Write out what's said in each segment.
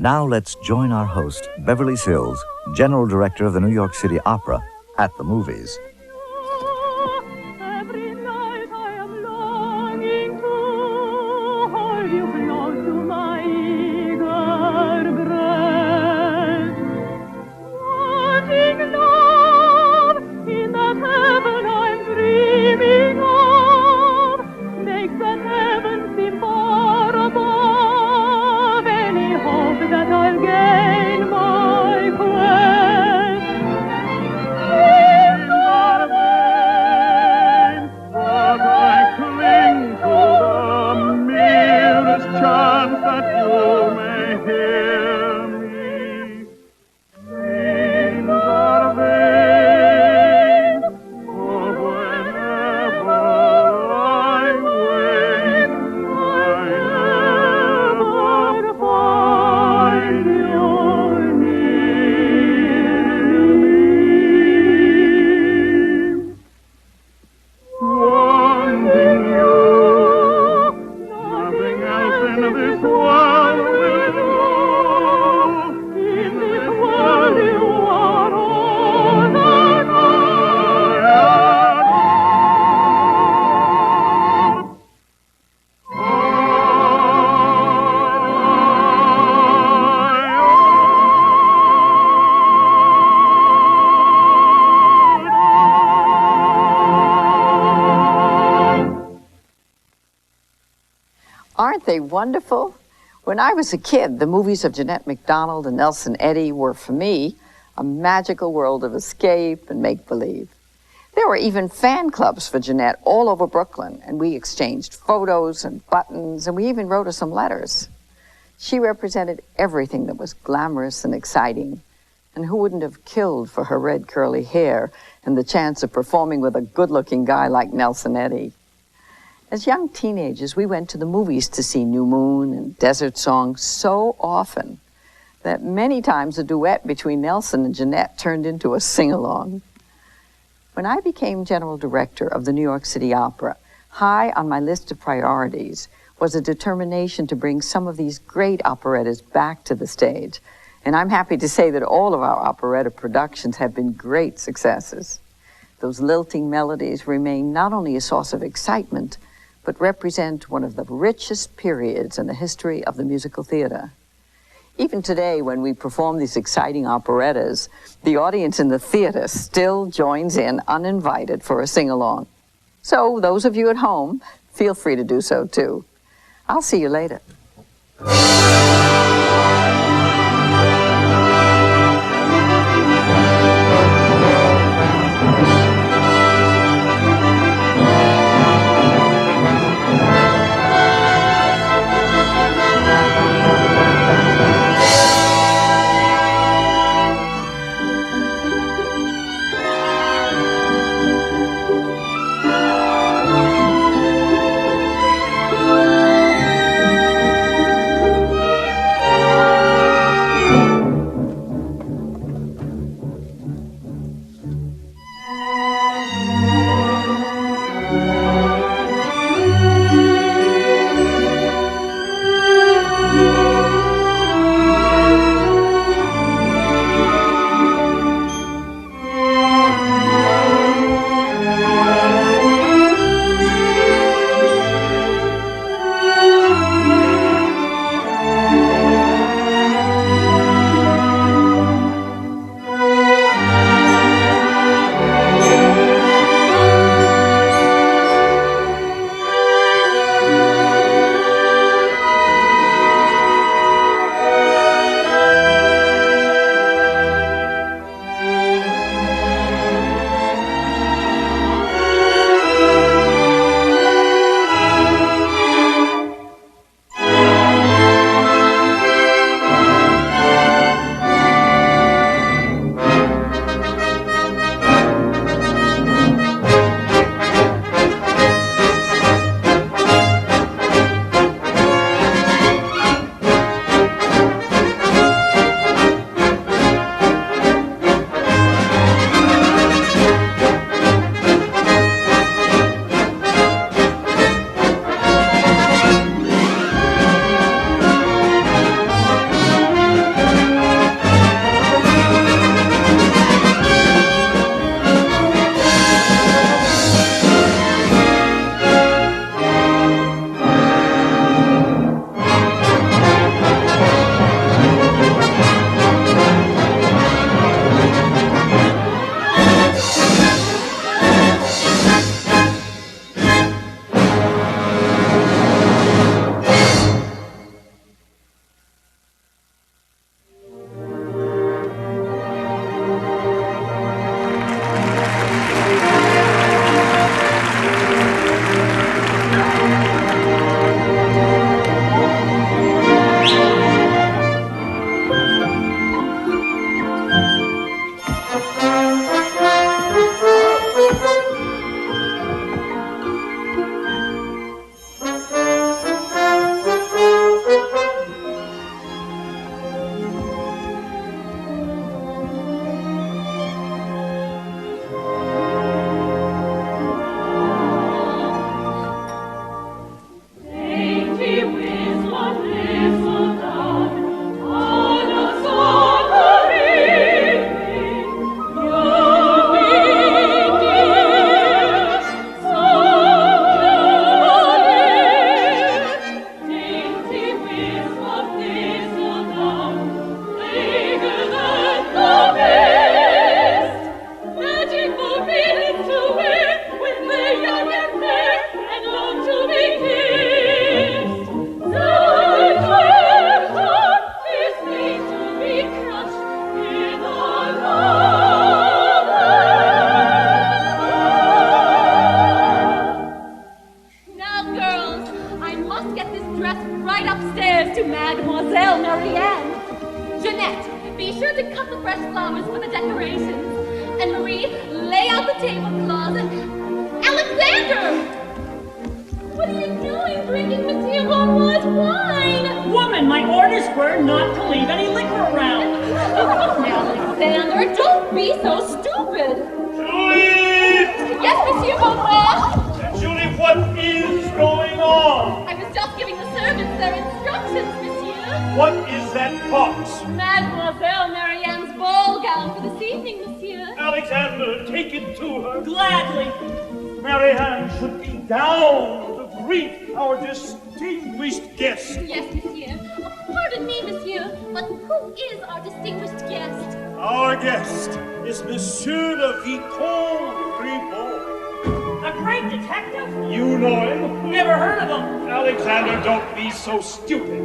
Now let's join our host, Beverly Sills, General Director of the New York City Opera, at the movies. Every night I am longing to hold you close to my eager breast. Wanting love in that heaven I'm dreaming of makes that heaven seem far above any hope that I'll gain my quest. In our veins, but I cling to the merest chance that you may hear me. In our veins, for whenever I wait, I never find you near me. Wanting you, nothing else in this world will do. In this world you are all that Aren't they wonderful? When I was a kid, the movies of Jeanette MacDonald and Nelson Eddy were, for me, a magical world of escape and make-believe. There were even fan clubs for Jeanette all over Brooklyn, and we exchanged photos and buttons, and we even wrote her some letters. She represented everything that was glamorous and exciting, and who wouldn't have killed for her red curly hair and the chance of performing with a good-looking guy like Nelson Eddy? As young teenagers, we went to the movies to see New Moon and Desert Song so often that many times a duet between Nelson and Jeanette turned into a sing-along. When I became General Director of the New York City Opera, high on my list of priorities was a determination to bring some of these great operettas back to the stage. And I'm happy to say that all of our operetta productions have been great successes. Those lilting melodies remain not only a source of excitement, but represent one of the richest periods in the history of the musical theater. Even today, when we perform these exciting operettas, the audience in the theater still joins in uninvited for a sing-along. So those of you at home, feel free to do so too. I'll see you later. Marianne. Jeanette, be sure to cut the fresh flowers for the decorations. And Marie, lay out the tablecloths. Alexander! What are you doing drinking Monsieur Bonmont's wine? Woman, my orders were not to leave any liquor around. Alexander, don't be so stupid. Julie! Yes, Monsieur Bonmont? Julie, what is going on? I was just giving the servants their instructions, Monsieur. What is that box? Mademoiselle Marianne's ball gown for this evening, Monsieur. Alexander, take it to her. Gladly. Marianne should be down to greet our distinguished guest. Yes, Monsieur. Pardon me, Monsieur, but who is our distinguished guest? Our guest is Monsieur le Vicomte Ribot. A great detective? You know him? Never heard of him. Alexander, don't be so stupid.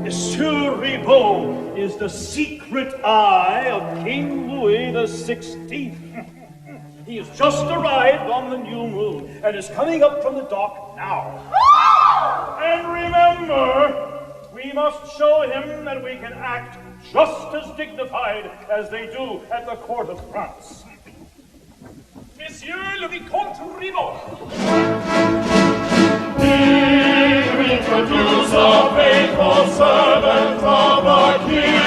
Monsieur Ribot is the secret eye of King Louis XVI. He has just arrived on the new moon and is coming up from the dock now. And remember, we must show him that we can act just as dignified as they do at the court of France. Monsieur le Vicomte Ribot. Here we introduce our faithful servant of our King.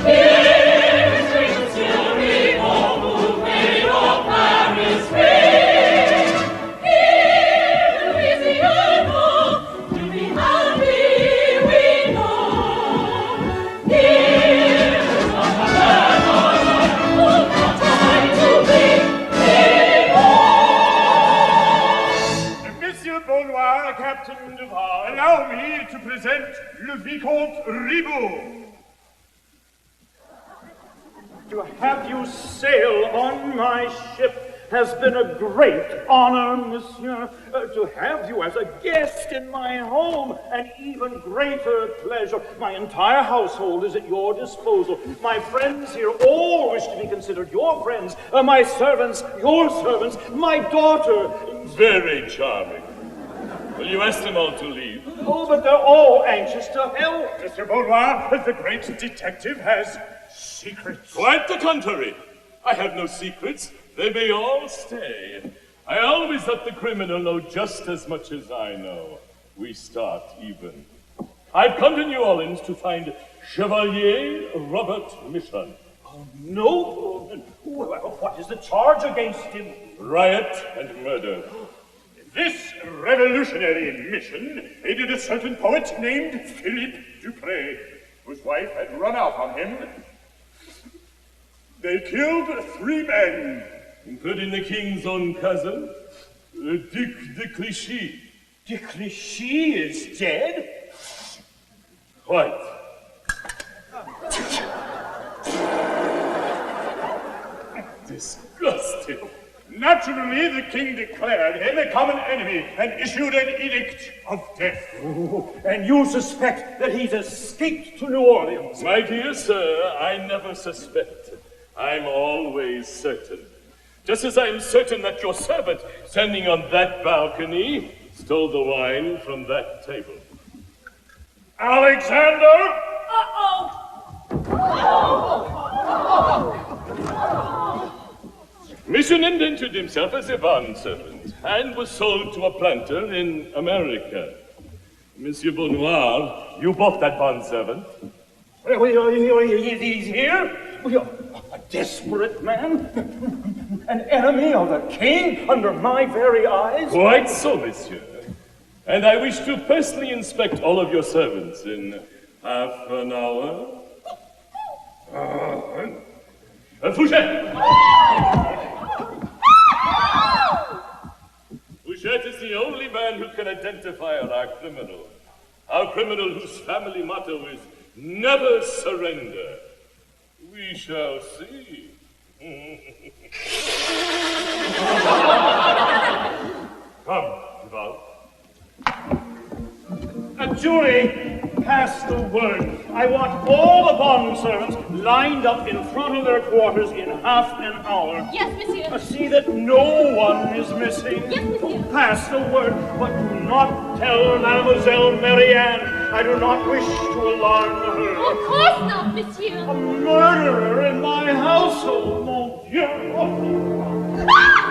Here is great Monsieur Ribot, who made all Paris free. Here in Louisiana, to be happy we know. Here is not a man or who not time to be. Monsieur Beaunoir, Captain Duval, allow me to present le Vicomte Ribot. To have you sail on my ship has been a great honor, monsieur. To have you as a guest in my home, an even greater pleasure. My entire household is at your disposal. My friends here all wish to be considered your friends. My servants, your servants. My daughter. Very charming. Will you ask them all to leave? Oh, but they're all anxious to help. Mr. Beaunoir, the great detective, has secrets. Quite the contrary. I have no secrets. They may all stay. I always let the criminal know just as much as I know. We start even. I've come to New Orleans to find Chevalier Robert Michon. Oh, no. Well, what is the charge against him? Riot and murder. This revolutionary mission aided a certain poet named Philippe Dupré, whose wife had run out on him. They killed 3 men, including the king's own cousin, Duc de Clichy. De Clichy is dead? Quite. Disgusting. Naturally, the king declared him a common enemy and issued an edict of death. Oh, and you suspect that he's escaped to New Orleans? My dear sir, I never suspect. I'm always certain. Just as I'm certain that your servant, standing on that balcony, stole the wine from that table. Alexander! Michon indentured himself as a bondservant and was sold to a planter in America. Monsieur Beaunoir, you bought that bondservant. He's here? A desperate man? An enemy of the king under my very eyes? Quite so, monsieur. And I wish to personally inspect all of your servants in half an hour. Fouchette! Fouchette is the only man who can identify our criminal. Our criminal whose family motto is never surrender. We shall see. Come, Duval. Julie, pass the word. I want all the bondservants lined up in front of their quarters in half an hour. Yes, monsieur. See that no one is missing. Yes, monsieur. Pass the word, but do not tell Mademoiselle Marianne. I do not wish to alarm her. Of course not, monsieur. A murderer in my household, mon Dieu. Ah!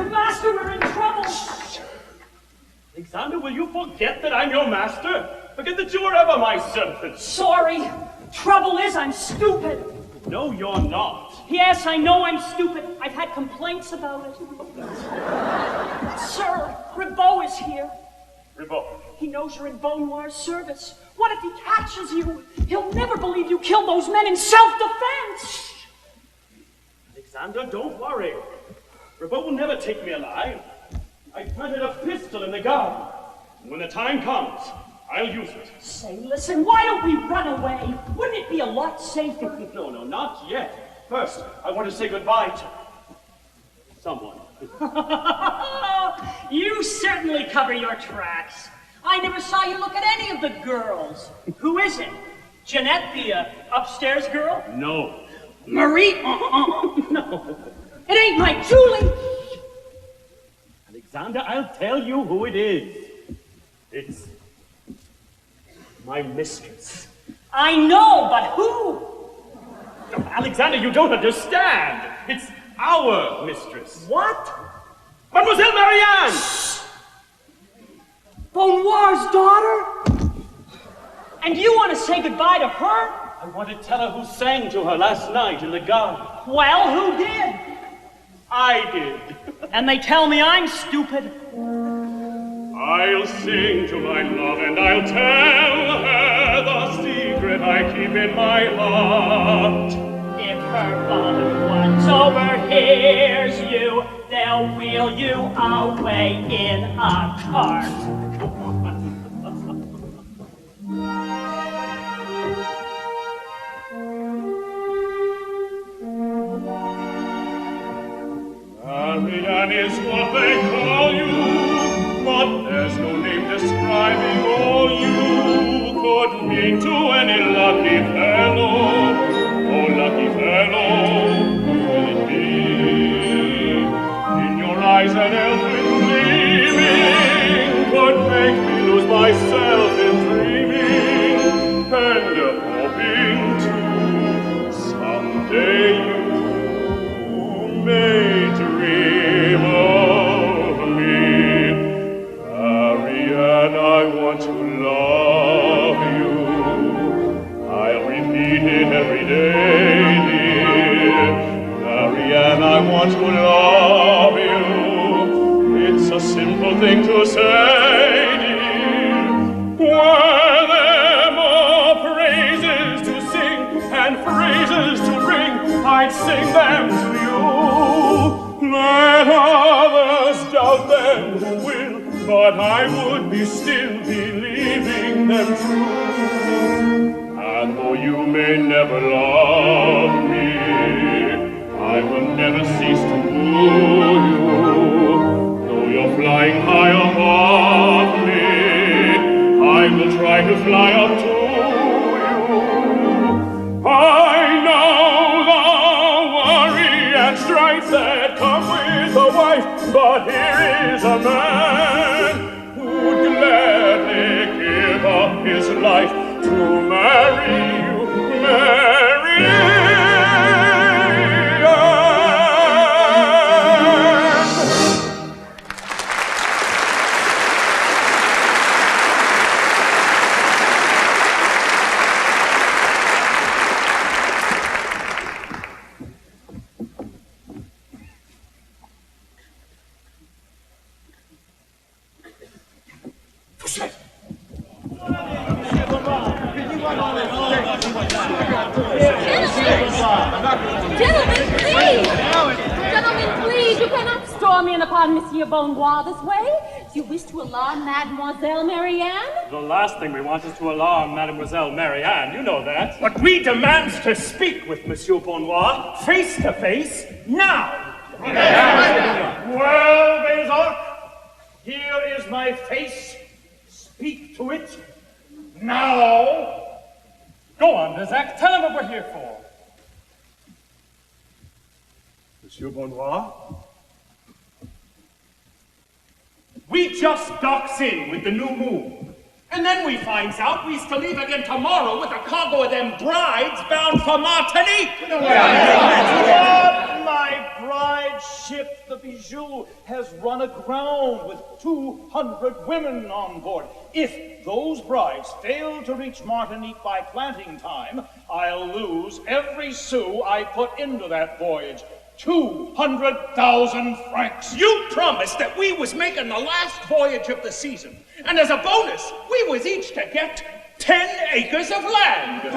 Master, we're in trouble. Alexander, will you forget that I'm your master? Forget that you were ever my servant. Sorry. Trouble is, I'm stupid. No, you're not. Yes, I know I'm stupid. I've had complaints about it. Sir, Ribot is here. Ribot? He knows you're in Beaunoir's service. What if he catches you? He'll never believe you killed those men in self-defense. Alexander, don't worry. Ribot will never take me alive. I planted a pistol in the garden. When the time comes, I'll use it. Say, listen, why don't we run away? Wouldn't it be a lot safer? No, not yet. First, I want to say goodbye to someone. You certainly cover your tracks. I never saw you look at any of the girls. Who is it? Jeanette, the upstairs girl? No. Marie? No. It ain't my Julie! Alexander, I'll tell you who it is. It's my mistress. I know, but who? Alexander, you don't understand. It's our mistress. What? Mademoiselle Marianne! Beaunoir's daughter? And you want to say goodbye to her? I want to tell her who sang to her last night in the garden. Well, who did? I did. And they tell me I'm stupid. I'll sing to my love and I'll tell her the secret I keep in my heart. If her father once overhears you, they'll wheel you away in a cart. Marianne is what they call you, but there's no name describing all you could mean to any lucky fellow. Oh, lucky fellow, will it be? In your eyes an elfin gleaming could make me lose myself in dreaming and hoping to someday you may dream of me. Marianne, I want to love you. I'll repeat it every day, dear. Marianne, I want to love you. It's a simple thing to say, dear. Were there more praises to sing and phrases to ring, I'd sing them to you. Let others doubt them who will, but I would be still believing them true. And though you may never love me, I will never cease to woo you. Though you're flying high above me, I will try to fly up to you. I know the worry and strife that come with a wife, but here is a man who'd gladly give up his life to marry you, Marianne. Gentlemen, please, you cannot storm in upon Monsieur Beaunoir this way. Do you wish to alarm Mademoiselle Marianne? The last thing we want is to alarm Mademoiselle Marianne. You know that. But we demand to speak with Monsieur Beaunoir face to face now. Well, Bézoc, here is my face. Speak to it Now! Go on, Bizak. Tell him what we're here for. Monsieur Bonnois? We just docks in with the new moon. And then we finds out we's to leave again tomorrow with a cargo of them brides bound for Martinique. But my bride's ship, the Bijou, has run aground with 200 women on board. If those brides fail to reach Martinique by planting time, I'll lose every sou I put into that voyage. 200,000 francs. You promised that we was making the last voyage of the season. And as a bonus, we was each to get 10 acres of land.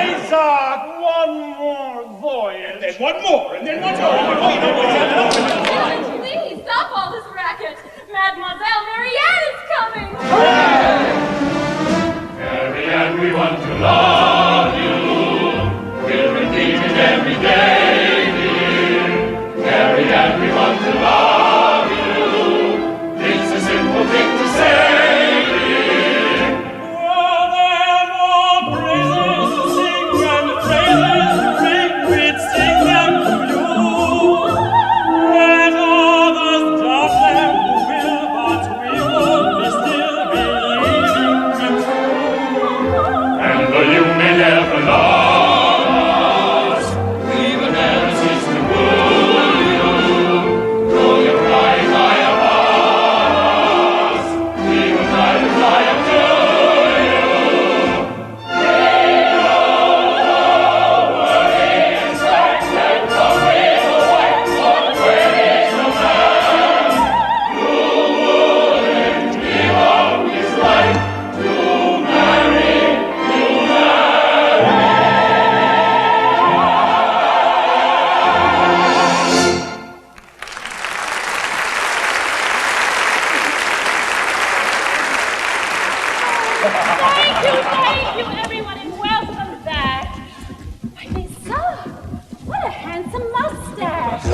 Isaac, one more voyage. And then one more, and then one more. Please, stop all this racket. Mademoiselle Marianne is coming. Marianne, we want to love you. We'll repeat it every day. Marianne, we want to love you. It's a simple thing to say. Well, there more praises to sing and praises to ring. We'd sing them to you. Let others doubt them who will, but we won't be still believing them true. And though you may never love, Thank you, everyone, and welcome back. My Lisa, what a handsome mustache.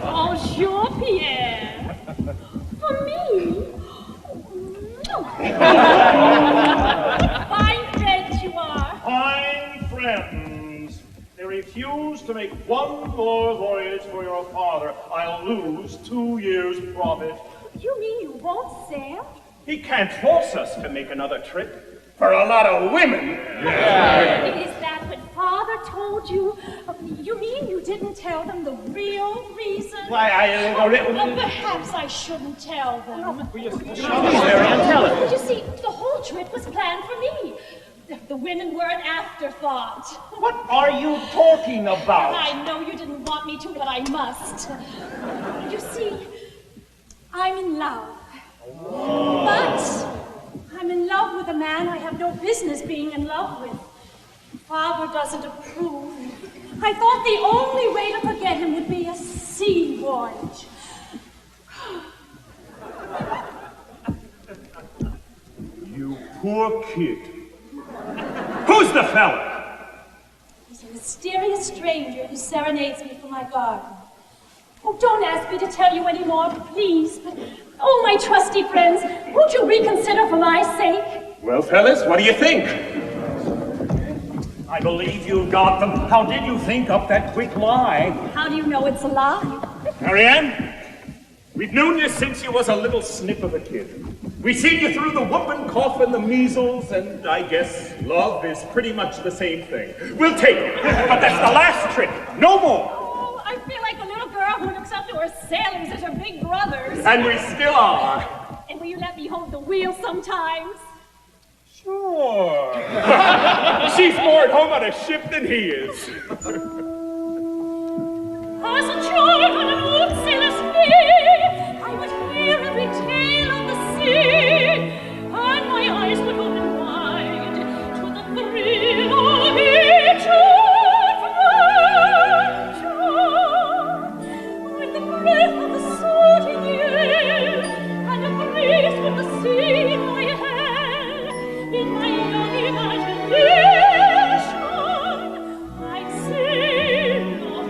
Bonjour, Pierre. For me? Fine friends you are. Fine friends. They refuse to make one more voyage for your father. I'll lose 2 years' profit. You mean you won't sail? He can't force us to make another trip for a lot of women. Is that what Father told you? You mean you didn't tell them the real reason? Why, Well, perhaps I shouldn't tell them. Tell it. You see, the whole trip was planned for me. The women were an afterthought. What are you talking about? I know you didn't want me to, but I must. You see, I'm in love. But I'm in love with a man I have no business being in love with. Father doesn't approve. I thought the only way to forget him would be a sea voyage. You poor kid. Who's the fella? He's a mysterious stranger who serenades me from my garden. Oh, don't ask me to tell you any more, please. But, oh, my trusty friends, won't you reconsider for my sake? Well, fellas, what do you think? I believe you got them. How did you think up that quick lie? How do you know it's a lie? Marianne, we've known you since you was a little snip of a kid. We seen you through the whooping cough and the measles, and I guess love is pretty much the same thing. We'll take it, but that's the last trip. No more. Oh, I feel like a little girl who looks up to her sailors as her big brothers. And we still are. And will you let me hold the wheel sometimes? Sure. She's more at home on a ship than he is. As a child on an old sailor's knee, I would hear every tale of the sea, and my eyes would open wide to the thrill of each adventure. With the breath of the sorting air, and a breeze from the sea in my hair, in my young imagination, I'd sing of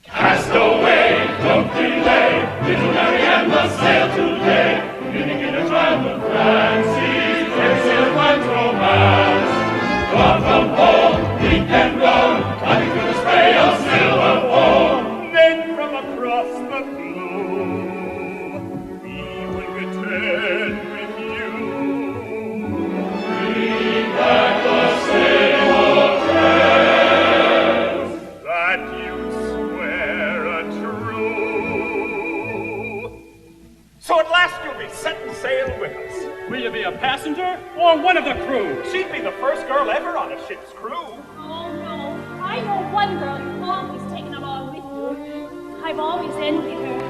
Cast away, don't delay, little Marianne must sail to Will you be a passenger or one of the crew? She'd be the first girl ever on a ship's crew. Oh, no. I know one girl you've always taken along with you. I've always envied her.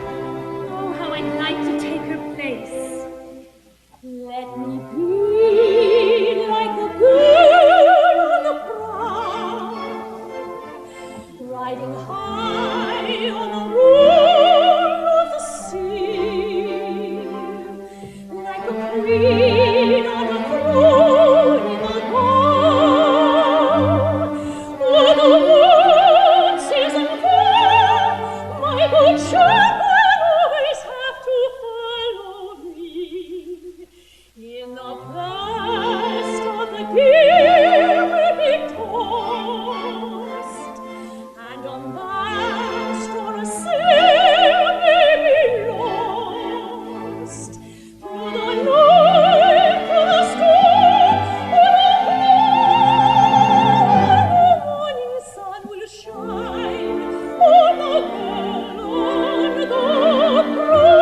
Oh, how I'd like to take her place. Let me be like a bird on the prow, riding high on the roar of the sea, like a queen on a throne in the bow. When the world seasons fair, my good ship will always have to follow me. In the blast of the gale we'll be tossed, and a mast or a sail may be lost. Through the night, through the storm, the morning sun will shine on the girl on the prow.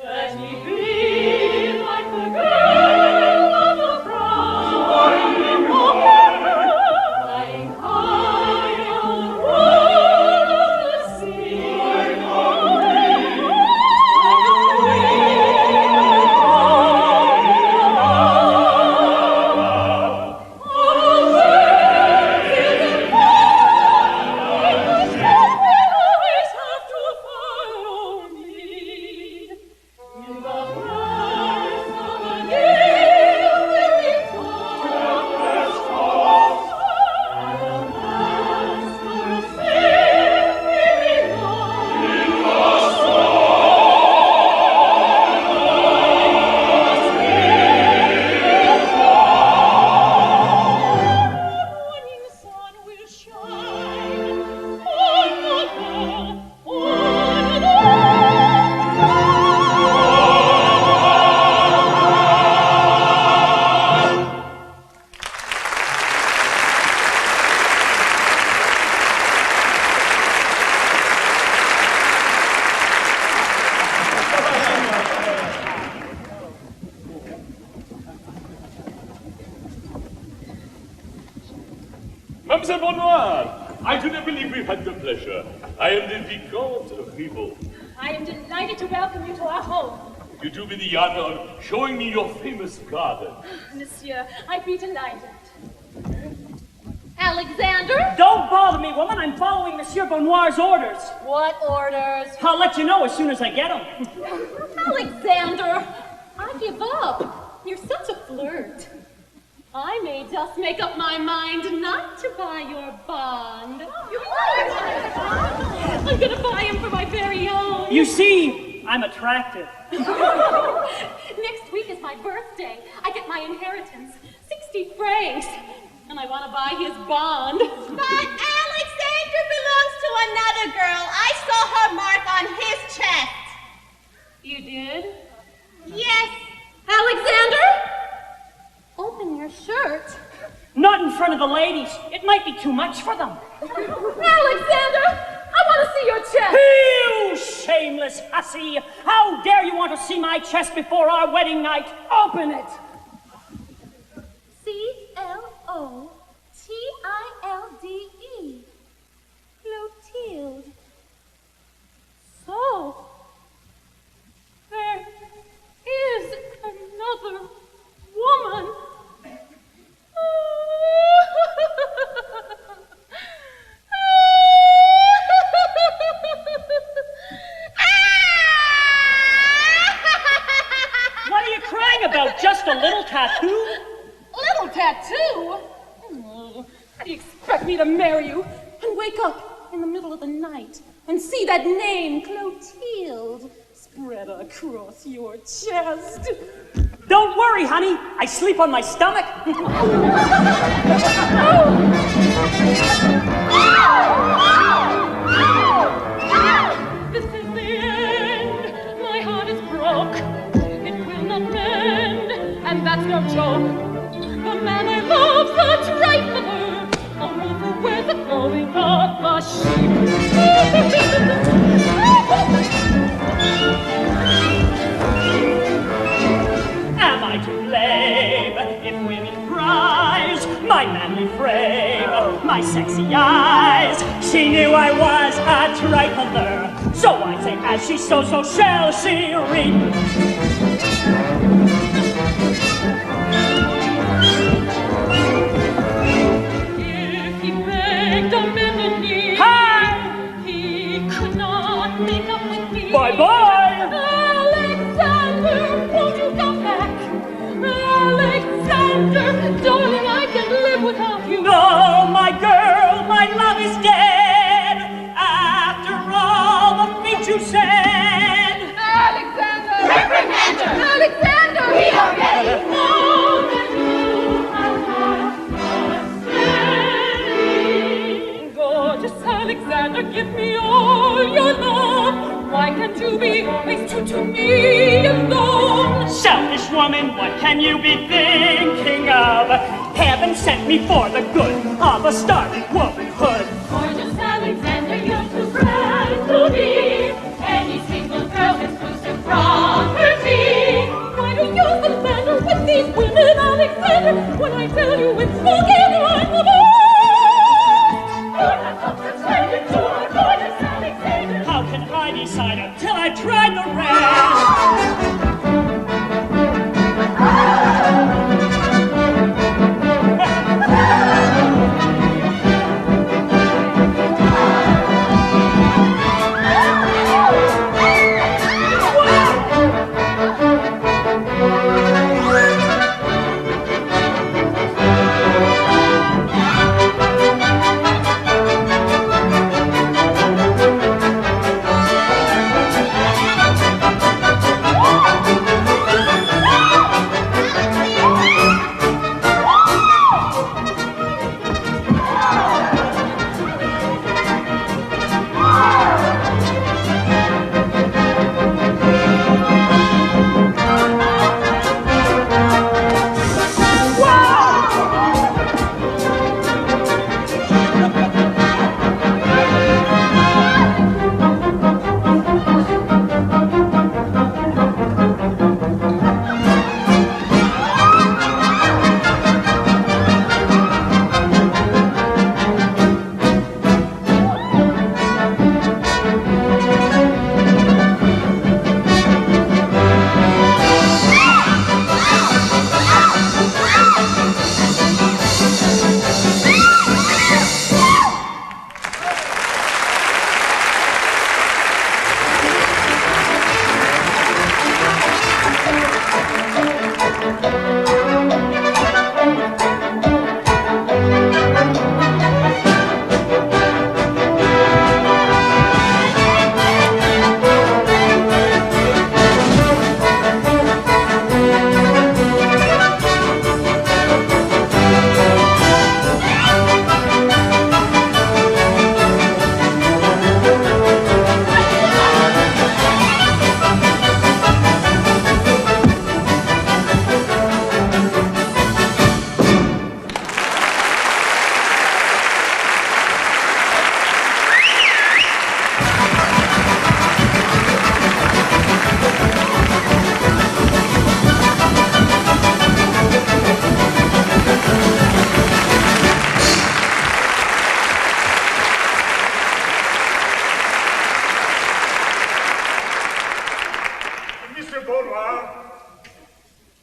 Let me be like the girl on the prow, flying high on the roar of the sea, always have to follow me. In the blast of the gale we'll be tossed, and a mast or a sail may be lost. The morning sun will shine on the girl on the Mademoiselle Bonnoir, I do not believe we've had the pleasure. I am the Vicomte of Ribot. I am delighted to welcome you to our home. You do me the honor of showing me your famous garden. Monsieur, I'd be delighted. Alexander? Don't bother me, woman. I'm following Monsieur Bonnoir's orders. What orders? I'll let you know as soon as I get them. Alexander, I give up. You're such a flirt. I may just make up my mind not to buy your bond. I'm gonna buy him for my very own. You see, I'm attractive. Next week is my birthday. I get my inheritance, 60 francs. And I want to buy his bond. But Alexander belongs to another girl. I saw her mark on his chest. You did? Yes. Alexander? Open your shirt. Not in front of the ladies. It might be too much for them. Alexander, I want to see your chest. You shameless hussy! How dare you want to see my chest before our wedding night? Open it! Clotilde. Clotilde. So, there is another woman. What are you crying about? Just a little How do you expect me to marry you and wake up in the middle of the night and see that name, Clotilde, spread across your chest? Don't worry, honey. I sleep on my stomach. This is the end. My heart is broke. It will not mend, and that's no joke. The man I love's a trifler, a wolf who wears the clothing of a sheep. Am I to blame if women prize my manly frame, my sexy eyes? She knew I was a trifler, so I say as she sows, so shall she reap. If he begged a mutiny, he could not make up with me. Bye-bye. Alexander, won't you come back? Alexander, darling, I can't live without you. No, my girl, my love is dead. After all the things you said. Alexander! Reprimander! Alexander! We are ready! All that you have said. Gorgeous Alexander, give me all your love. Why can't you be placed true to me alone? Selfish woman, what can you be thinking of? Heaven sent me for the good of a starving womanhood. Gorgeous Alexander, you're too bright to be any single girl's exclusive property. Why do you slander with these women, Alexander, when I tell you it's together I'm the best? You're not up to pretending to our gorgeous Alexander. How can I decide until I've tried the rest?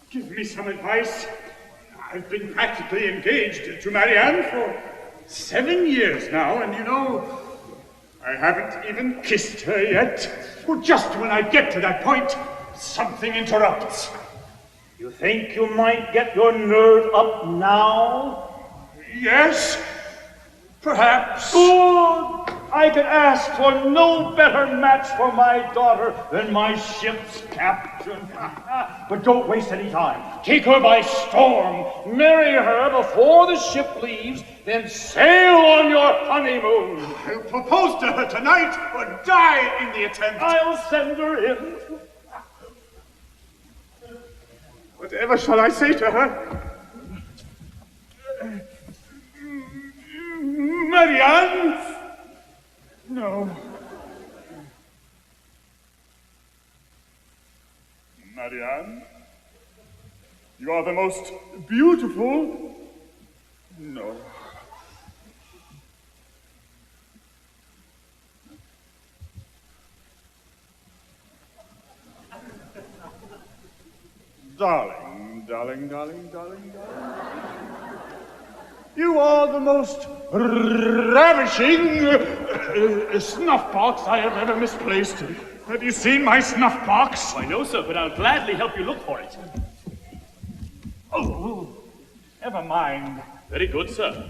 Give me some advice. I've been practically engaged to Marianne for 7 years now, and you know, I haven't even kissed her yet. Well, just when I get to that point, something interrupts. You think you might get your nerve up now? Yes, Perhaps. Good. I could ask for no better match for my daughter than my ship's captain. But don't waste any time. Take her by storm. Marry her before the ship leaves, then sail on your honeymoon. I'll propose to her tonight or die in the attempt. I'll send her in. Whatever shall I say to her? Marianne? No. Marianne? You are the most beautiful. No. Darling, darling, darling, darling, darling. You are the most ravishing snuff box I have ever misplaced. Have you seen my snuff box? Why, no, sir, but I'll gladly help you look for it. Oh, never mind. Very good, sir.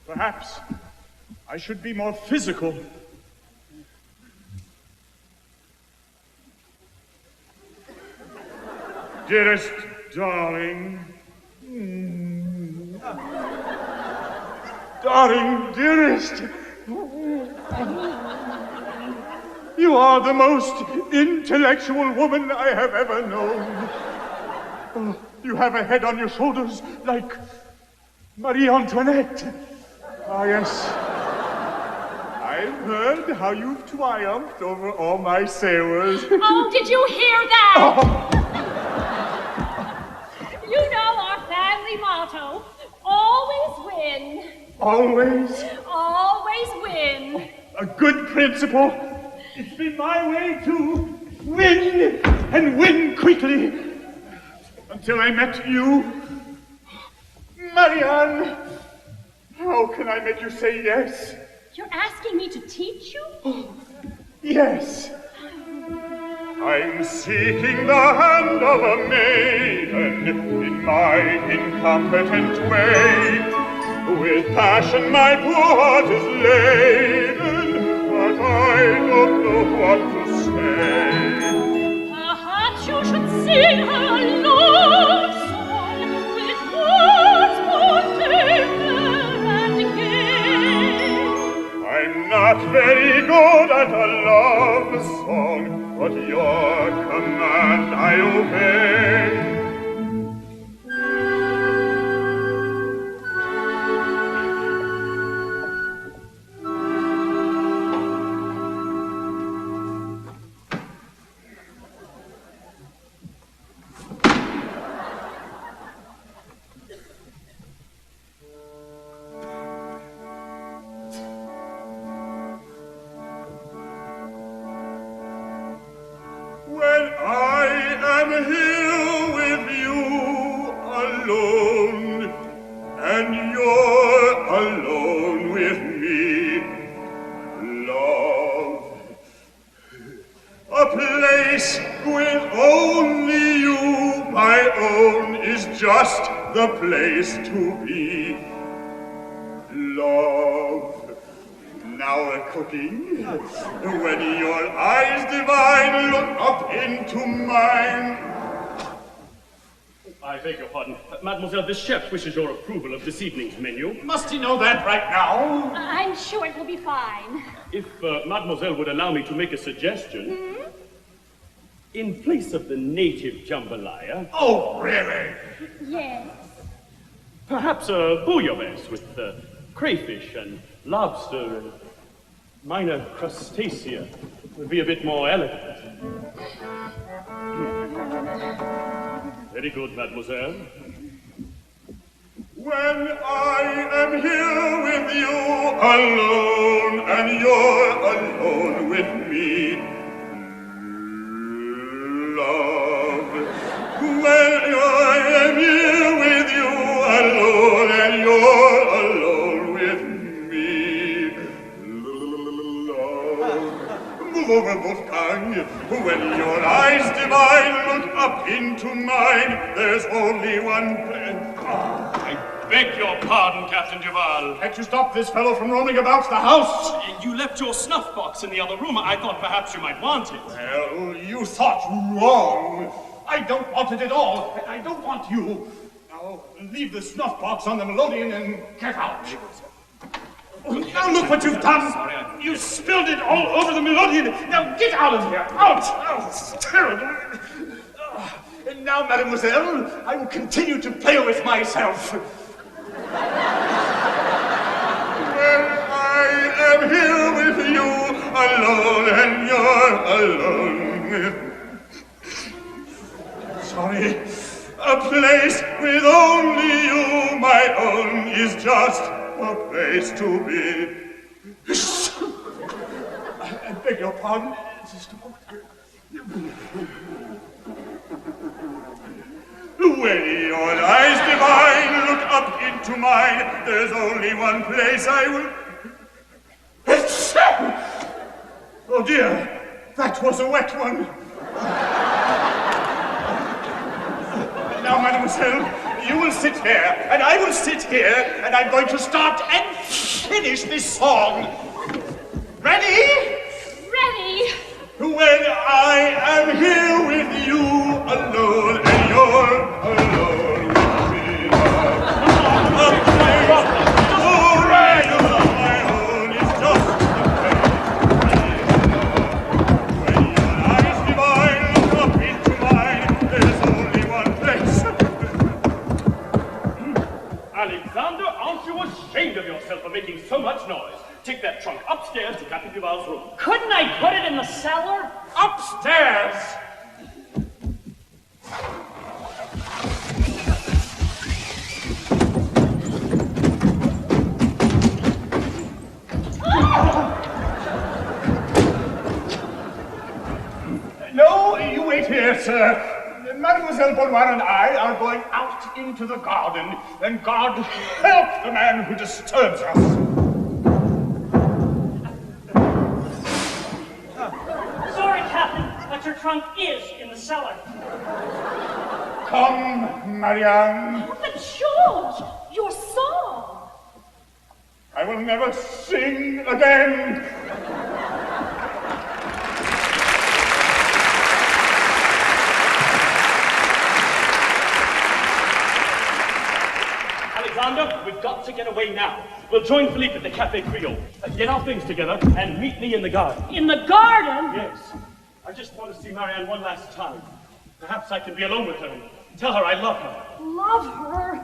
Perhaps I should be more physical. Dearest darling. Darling, dearest. You are the most intellectual woman I have ever known. Oh, you have a head on your shoulders like Marie Antoinette. Ah, yes. I've heard how you've triumphed over all my sailors. Oh, did you hear that? Oh. You know our family motto, always win. Always Always win. a good principle. It's been my way to win, and win quickly. Until I met you. Marianne, how can I make you say yes? You're asking me to teach you? Yes. I'm seeking the hand of a maiden in my incompetent way. With passion my poor heart is laden, but I don't know what to say. Perhaps you should sing her a love song with words more tender and gay. I'm not very good at a love song, but your command I obey. When I am here with you alone, and you're alone with me, love, a place with only you, my own, is just the place to be. Love. Now we're cooking. When your eyes divine look up into mine. I beg your pardon. Mademoiselle, the chef wishes your approval of this evening's menu. Must he know that right now? I'm sure it will be fine. If Mademoiselle would allow me to make a suggestion. In place of the native jambalaya, Oh, really? Yes. perhaps a bouillabaisse with crayfish and lobster and minor crustacea would be a bit more elegant. Very good, mademoiselle. When I am here with you alone, and you're alone with me, love. When I am here with you alone, and you're alone with me, love. Move over, Wolfgang. When your eyes divine look up up into mine. There's only one plan. I beg your pardon, Captain Duval. Can't you stop this fellow from roaming about the house? You left your snuff box in the other room. I thought perhaps you might want it. Well, you thought wrong. I don't want it at all, and I don't want you. Now, leave the snuff box on the melodeon and get out. Now look what you've done. Sorry, You spilled it all over the melodeon. Now get out of here. Out. Oh, it's terrible. And now, mademoiselle, I will continue to play with myself. When I am here with you, alone, and you're alone. Sorry. A place with only you, my own, is just a place to be. I beg your pardon. When your eyes divine look up into mine, there's only one place I will... Oh dear, that was a wet one. Now, mademoiselle, you will sit there, and I will sit here, and I'm going to start and finish this song. Ready? Ready. When I am here with you, alone, and you're alone with me. A place so regular, my own, is just a place. When your eyes divine look up into mine, there's only one place. Alexander, aren't you ashamed of yourself for making so much noise? Take that trunk upstairs to Captain Duval's room. Couldn't I put it in the cellar? Upstairs! No, you wait here, sir. Mademoiselle Benoit and I are going out into the garden, and God help the man who disturbs us. Sorry, Captain, but your trunk is in the cellar. Come, Marianne. But George, your song. I will never sing again. Alexander, we've got to get away now. We'll join Philippe at the Café Creole. Get our things together and meet me in the garden. In the garden? Yes. I just want to see Marianne one last time. Perhaps I can be alone with her and tell her I love her. Love her?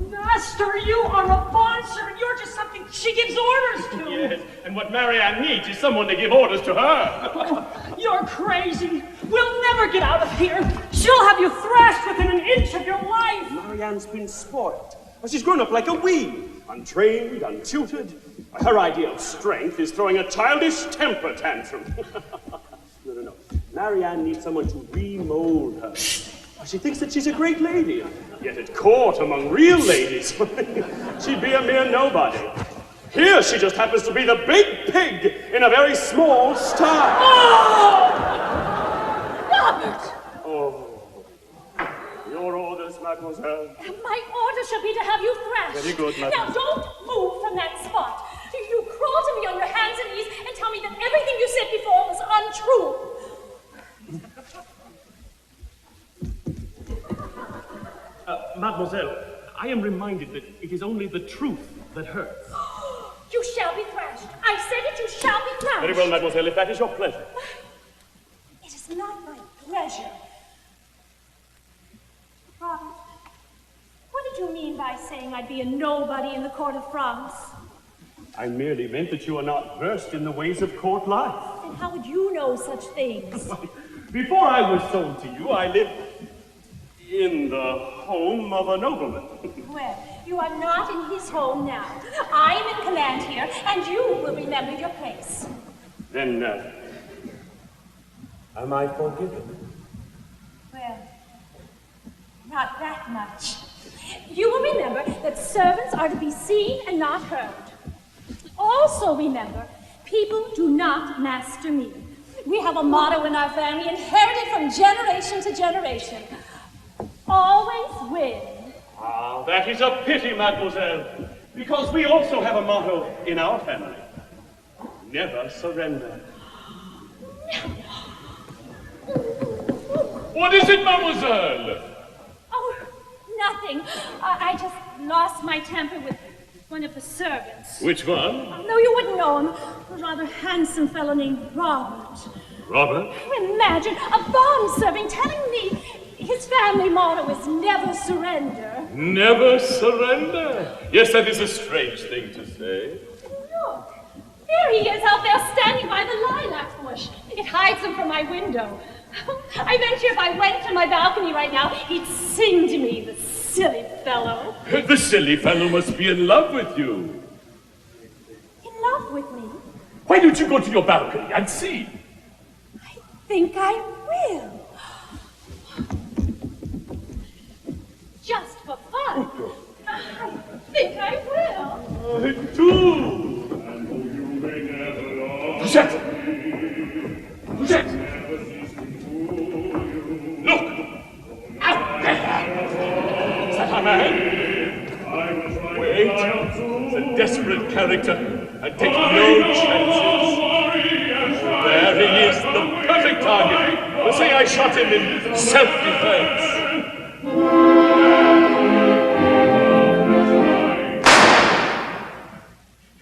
Master, you are a bond servant. You're just something she gives orders to. Yes, and what Marianne needs is someone to give orders to her. You're crazy. We'll never get out of here. She'll have you thrashed within an inch of your life. Marianne's been spoiled. She's grown up like a weed, untrained, untutored. Her idea of strength is throwing a childish temper tantrum. No. Marianne needs someone to remold her. She thinks that she's a great lady, yet at court among real ladies, she'd be a mere nobody. Here she just happens to be the big pig in a very small sty. Oh! Robert! Oh. Your orders, mademoiselle. My order shall be to have you thrashed. Very good, Now madame. don't move from that spot. You crawl to me on your hands and knees and tell me that everything you said before was untrue. Mademoiselle, I am reminded that it is only the truth that hurts. You shall be thrashed. I said it, you shall be thrashed. Very well, mademoiselle, if that is your pleasure. It is not my pleasure. Robert, what did you mean by saying I'd be a nobody in the court of France? I merely meant that you are not versed in the ways of court life. And how would you know such things? Before I was sold to you, I lived in the home of a nobleman. Well, you are not in his home now. I am in command here, and you will remember your place. Then, am I forgiven? Well, not that much. You will remember that servants are to be seen and not heard. Also remember, people do not master me. We have a motto in our family, inherited from generation to generation. Always win. Ah, that is a pity, mademoiselle, because we also have a motto in our family. Never surrender. What is it, mademoiselle? Oh, nothing. I just lost my temper with one of the servants. Which one? No, you wouldn't know him. A rather handsome fellow named Robert. Robert? Imagine a bond serving telling me his family motto is never surrender. Never surrender? Yes, that is a strange thing to say. Look, there he is out there standing by the lilac bush. It hides him from my window. I venture if I went to my balcony right now, he'd sing to me, the silly fellow. The silly fellow must be in love with you. In love with me? Why don't you go to your balcony and see? I think I will. Just for fun. I think I will. I do. Cosette! Cosette! Look! Out there! Is that a man? Wait. It's a desperate character. And take no chances. There he is, the perfect target. We'll say I shot him in self-defense.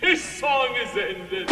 His song is ended.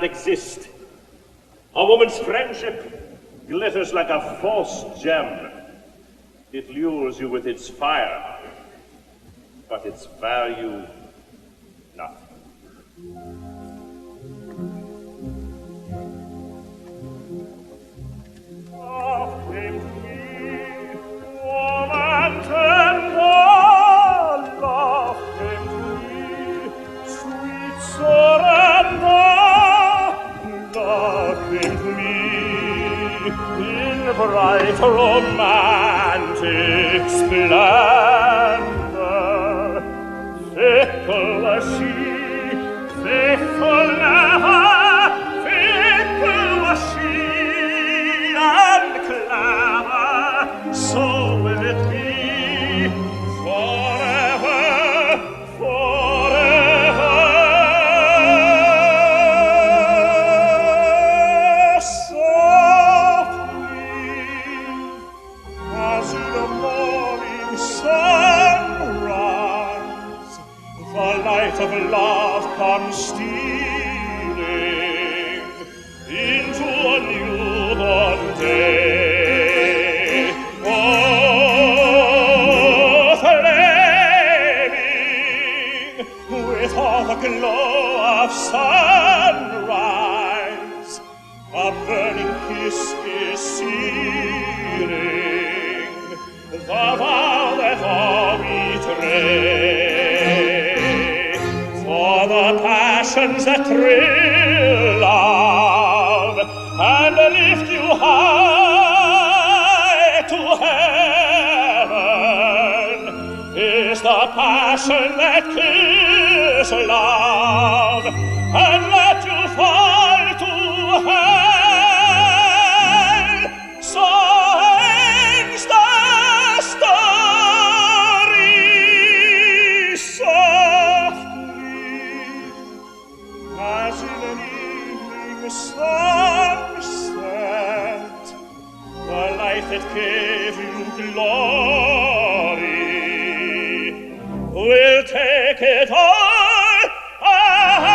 Exist. A woman's friendship glitters like a false gem. It lures you with its fire, but its value, nothing. Love came to me, warm and tender. Love came to me, in bright romantic splendor. Fickle was she, faithful never, fickle was she, and clever, so will it be forever, forever. Softly, as in a morning sunrise, the light of love comes stealing into a newborn day. Oh, flaming with all the glow of sunrise, a burning kiss is sealing the vow that all betray. For the passions that thrill love and lift you high to heaven is the passion that kills love and let you fall to hell. So ends the story softly, as in an evening sunset, the light that gave you glory will take it all away.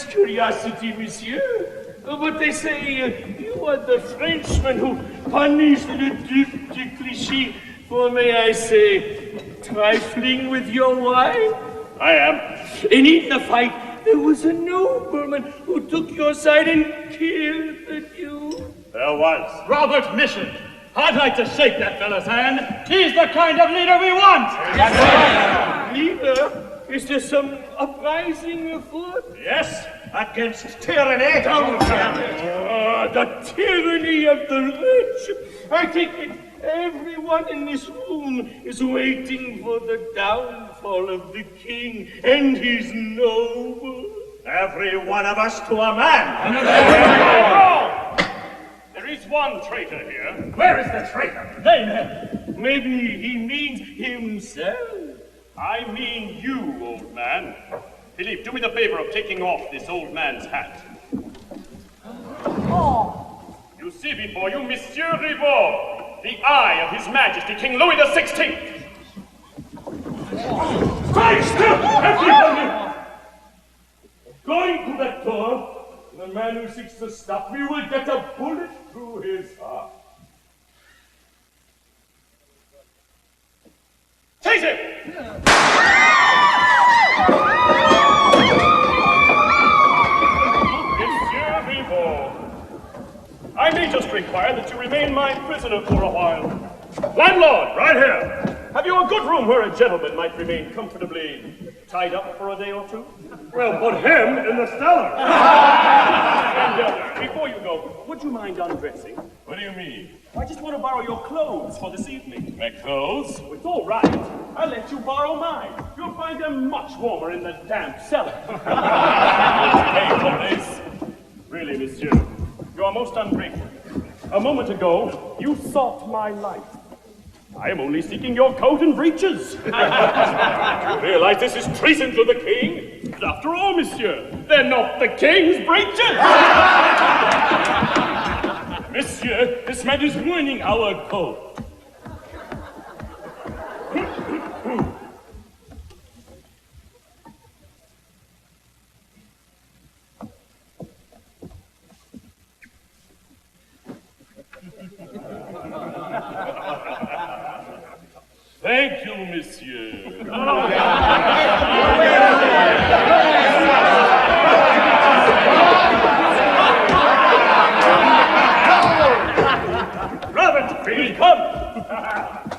Curiosity, monsieur, but they say you are the Frenchman who punished the Duc de Clichy for, may I say, trifling with your wife? I am. And in the fight, there was a nobleman who took your side and killed you. There was. Robert Mission, I'd like to shake that fellow's hand. He's the kind of leader we want. Leader? Is there some uprising afoot? Yes, against tyranny. The tyranny of the rich. I take it everyone in this room is waiting for the downfall of the king and his nobles. Every one of us to a man. There is one traitor here. Where is the traitor? Then, maybe he means himself. I mean you, old man. Philippe, do me the favor of taking off this old man's hat. You see before you Monsieur Ribaud, the eye of His Majesty King Louis XVI. Stay still, everyone! Going to that door, the man who seeks to stop me will get a bullet through his heart. Chase him! Monsieur Ribaud, I may just require that you remain my prisoner for a while. Landlord, right here. Have you a good room where a gentleman might remain comfortably tied up for a day or two? Well, put him in the cellar. And before you go, would you mind undressing? What do you mean? I just want to borrow your clothes for this evening. My clothes? It's all right. I'll let you borrow mine. You'll find them much warmer in the damp cellar. Hey, police. Really, monsieur, you are most ungrateful. A moment ago, you sought my life. I am only seeking your coat and breeches. You realize this is treason to the king? But after all, monsieur, they're not the king's breeches. Monsieur, this man is ruining our coat. Thank you, monsieur. Robert, please come.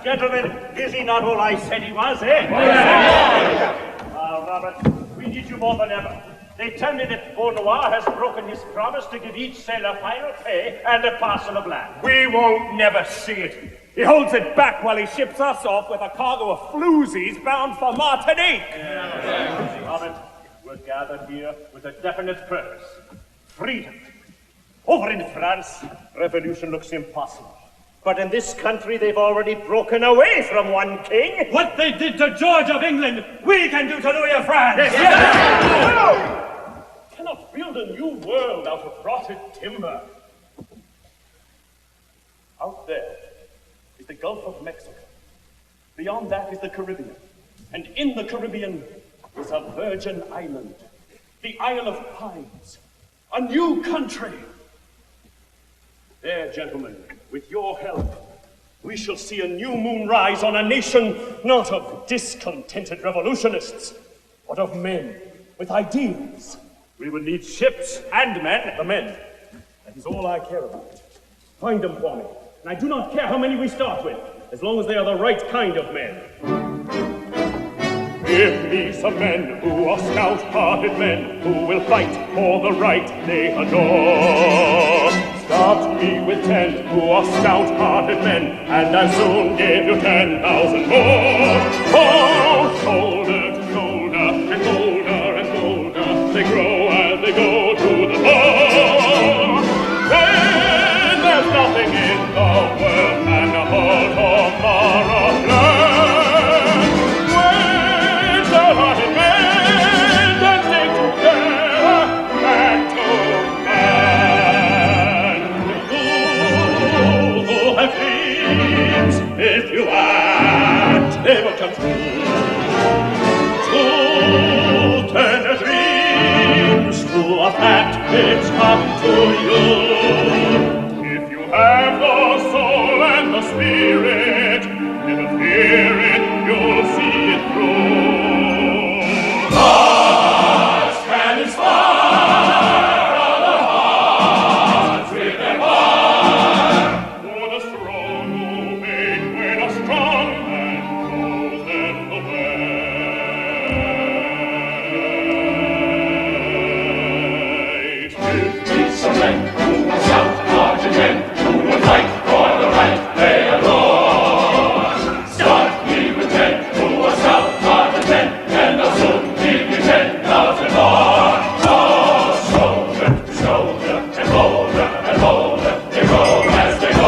Gentlemen, is he not all I said he was, eh? Robert, we need you more than ever. They tell me that Beaunois has broken his promise to give each sailor final pay and a parcel of land. We won't never see it. He holds it back while he ships us off with a cargo of floozies bound for Martinique. Robert, we're gathered here with a definite purpose. Freedom. Over in France, revolution looks impossible. But in this country, they've already broken away from one king. What they did to George of England, we can do to Louis of France. Cannot build a new world out of rotted timber. Out there is the Gulf of Mexico. Beyond that is the Caribbean. And in the Caribbean is a virgin island, the Isle of Pines, a new country. There, gentlemen, with your help, we shall see a new moon rise on a nation not of discontented revolutionists, but of men with ideals. We will need ships and men. The men. That is all I care about. Find them for me. And I do not care how many we start with, as long as they are the right kind of men. Give me some men who are stout-hearted men, who will fight for the right they adore. Start me with 10 who are stout-hearted men, and I'll soon give you 10,000 more. Oh, shoulder to shoulder, and bolder and bolder, they grow as they go to the ball. Then there's nothing in the world can hold tomorrow learn. When stout-hearted men dancing together, hand to hand. Who have dreams, if you act, they will come true. To turn your dreams to a fact, it's up to you. If you have the soul and the spirit, never fear it, you'll see it through. Hearts can inspire other hearts with their fire. For the strong who make when a strong man goes them the way. Give me some men who will stout-hearted men, who will fight for the right they adore. Start me with 10 who are stout-hearted men, and I'll soon give you 10,000 more. Oh, shoulder to shoulder, and bolder, they grow as they go.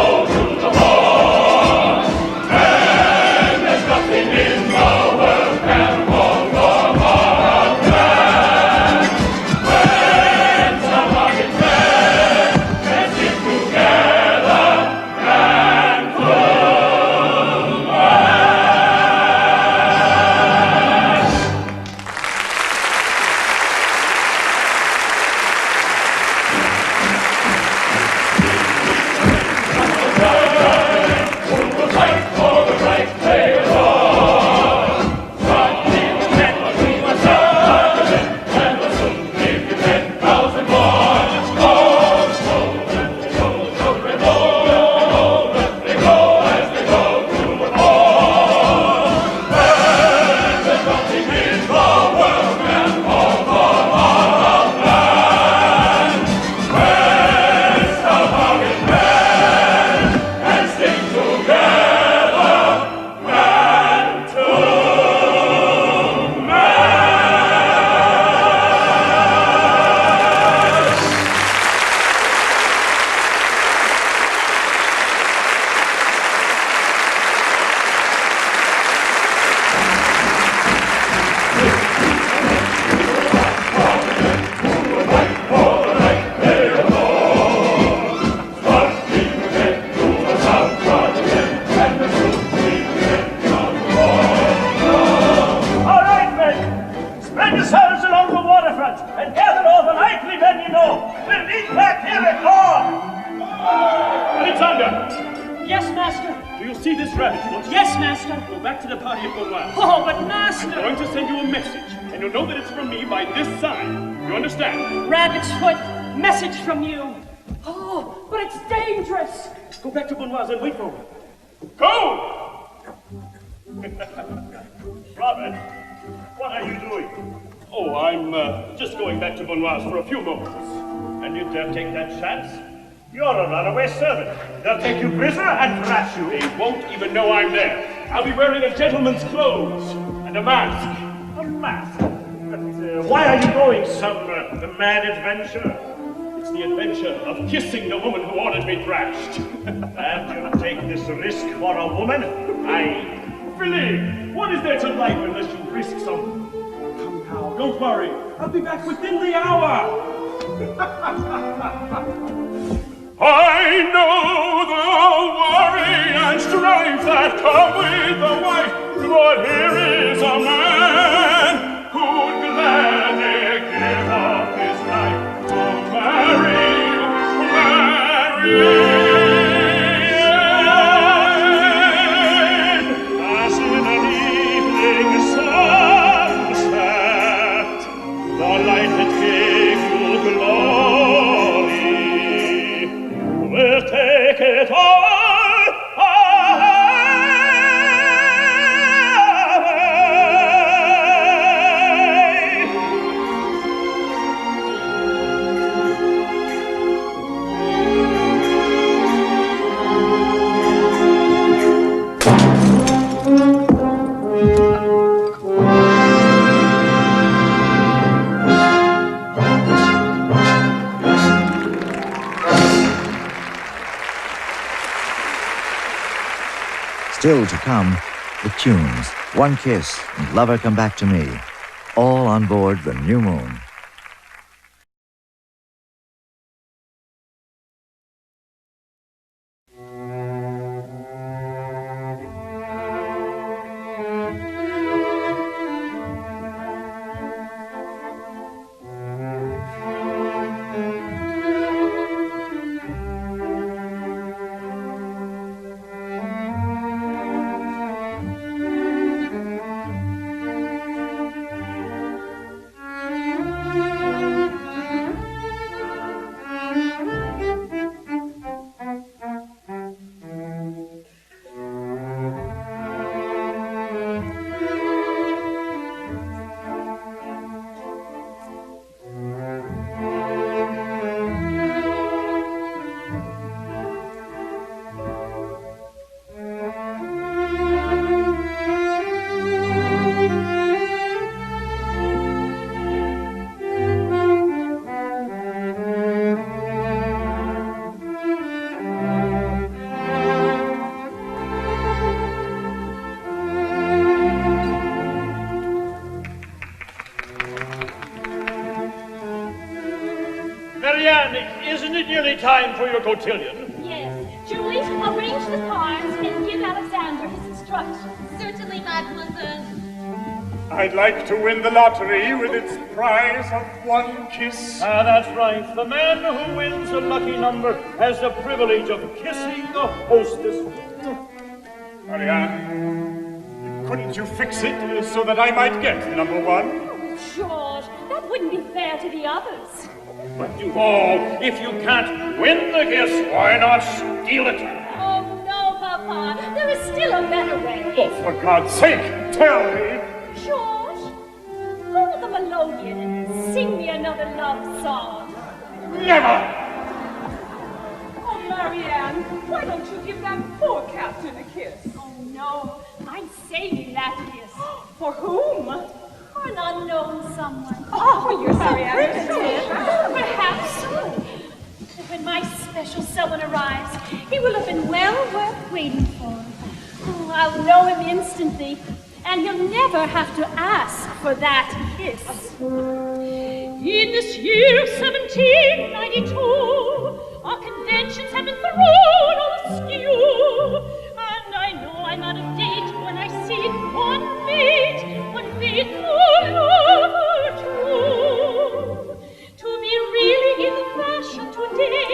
Here it comes! Alexander! Yes, master. Do you see this rabbit foot? Yes, master. Go back to the party at Beaunois. Oh, but master. I'm going to send you a message, and you'll know that it's from me by this sign. You understand? Rabbit's foot, message from you. Oh, but it's dangerous. Go back to Beaunois and wait for me. Go! Robert, what are you doing? Oh, I'm just going back to Beaunois for a few moments. And you dare take that chance? You're a runaway servant. They'll take you prisoner and thrash you. They won't even know I'm there. I'll be wearing a gentleman's clothes and a mask. A mask? But why are you going? Some mad adventure? It's the adventure of kissing the woman who ordered me thrashed. And you take this risk for a woman? Philippe, what is there to life unless you risk something? Come now, don't worry. I'll be back within the hour. I know the worry and strife that come with the wife, but here is a man who'd gladly give up his life to marry. As in an evening sunset, the light that gave you glory will take it all Still to come, the tunes, One Kiss and Lover Come Back to Me, all on board the New Moon. Isn't it nearly time for your cotillion? Yes. Julie, arrange the cards and give Alexander his instructions. Certainly, mademoiselle. I'd like to win the lottery with its prize of one kiss. Ah, that's right. The man who wins a lucky number has the privilege of kissing the hostess. Marianne, couldn't you fix it so that I might get number one? Oh, George, that wouldn't be fair to the others. But Duval, if you can't win the kiss, why not steal it? Oh, no, Papa. There is still a better way. Oh, for God's sake, tell me. George, go to the melodeon and sing me another love song. Never! Oh, Marianne, why don't you give that poor captain a kiss? Oh, no. I'm saving that kiss. For whom? For an unknown someone. Oh, you're so Marianne. primitive. Perhaps so. But when my special someone arrives, he will have been well worth waiting for. Oh, I'll know him instantly, and he'll never have to ask for that kiss. In this year of 1792, our conventions have been thrown all askew, and I know I'm out of date when I see one faithful lover true. To be really in fashion today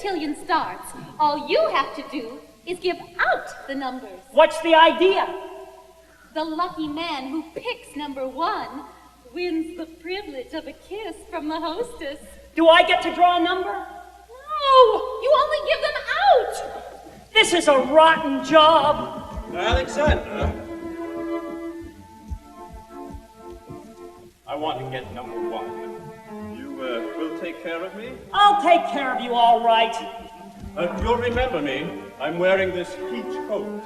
cotillion starts, all you have to do is give out the numbers. What's the idea? The lucky man who picks number 1 wins the privilege of a kiss from the hostess. Do I get to draw a number? No, you only give them out. This is a rotten job. Alexander, I want to get number 1. You will take care of me? I'll take care of you all right. You'll remember me. I'm wearing this peach coat.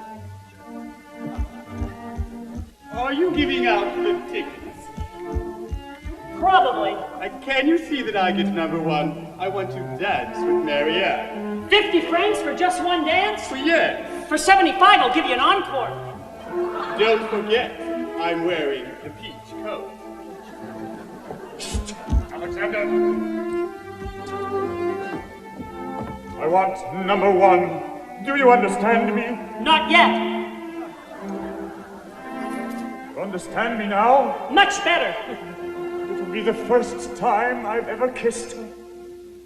Are you giving out the tickets? Probably. Can you see that I get number 1? I want to dance with Marianne. 50 francs for just one dance? Yes. For 75, I'll give you an encore. Don't forget, I'm wearing the peach coat. Alexander. I want number 1. Do you understand me? Not yet. You understand me now? Much better. It will be the first time I've ever kissed her.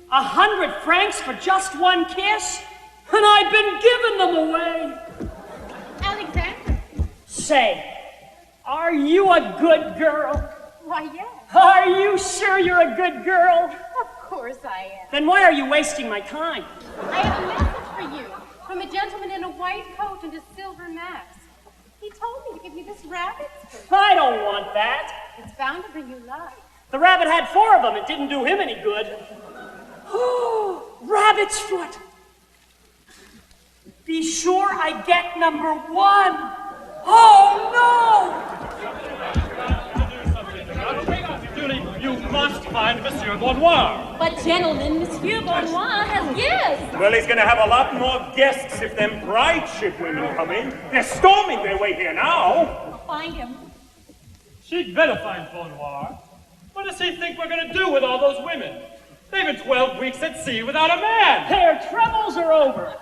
100 francs for just one kiss? And I've been giving them away. Alexander. Say, are you a good girl? Why, yes. Are you sure you're a good girl? Of course I am. Then why are you wasting my time? I have a message for you from a gentleman in a white coat and a silver mask. He told me to give you this rabbit's foot. I don't want that. It's bound to bring you luck. The rabbit had 4 of them. It didn't do him any good. Oh, rabbit's foot. Be sure I get number 1. Oh, Julie, you must find Monsieur Bonnoir. But gentlemen, Monsieur Bonnoir has guests. Well, he's going to have a lot more guests if them bride ship women come in. They're storming their way here now. Find him. She'd better find Bonnoir. What does he think we're going to do with all those women? They've been 12 weeks at sea without a man. their troubles are over.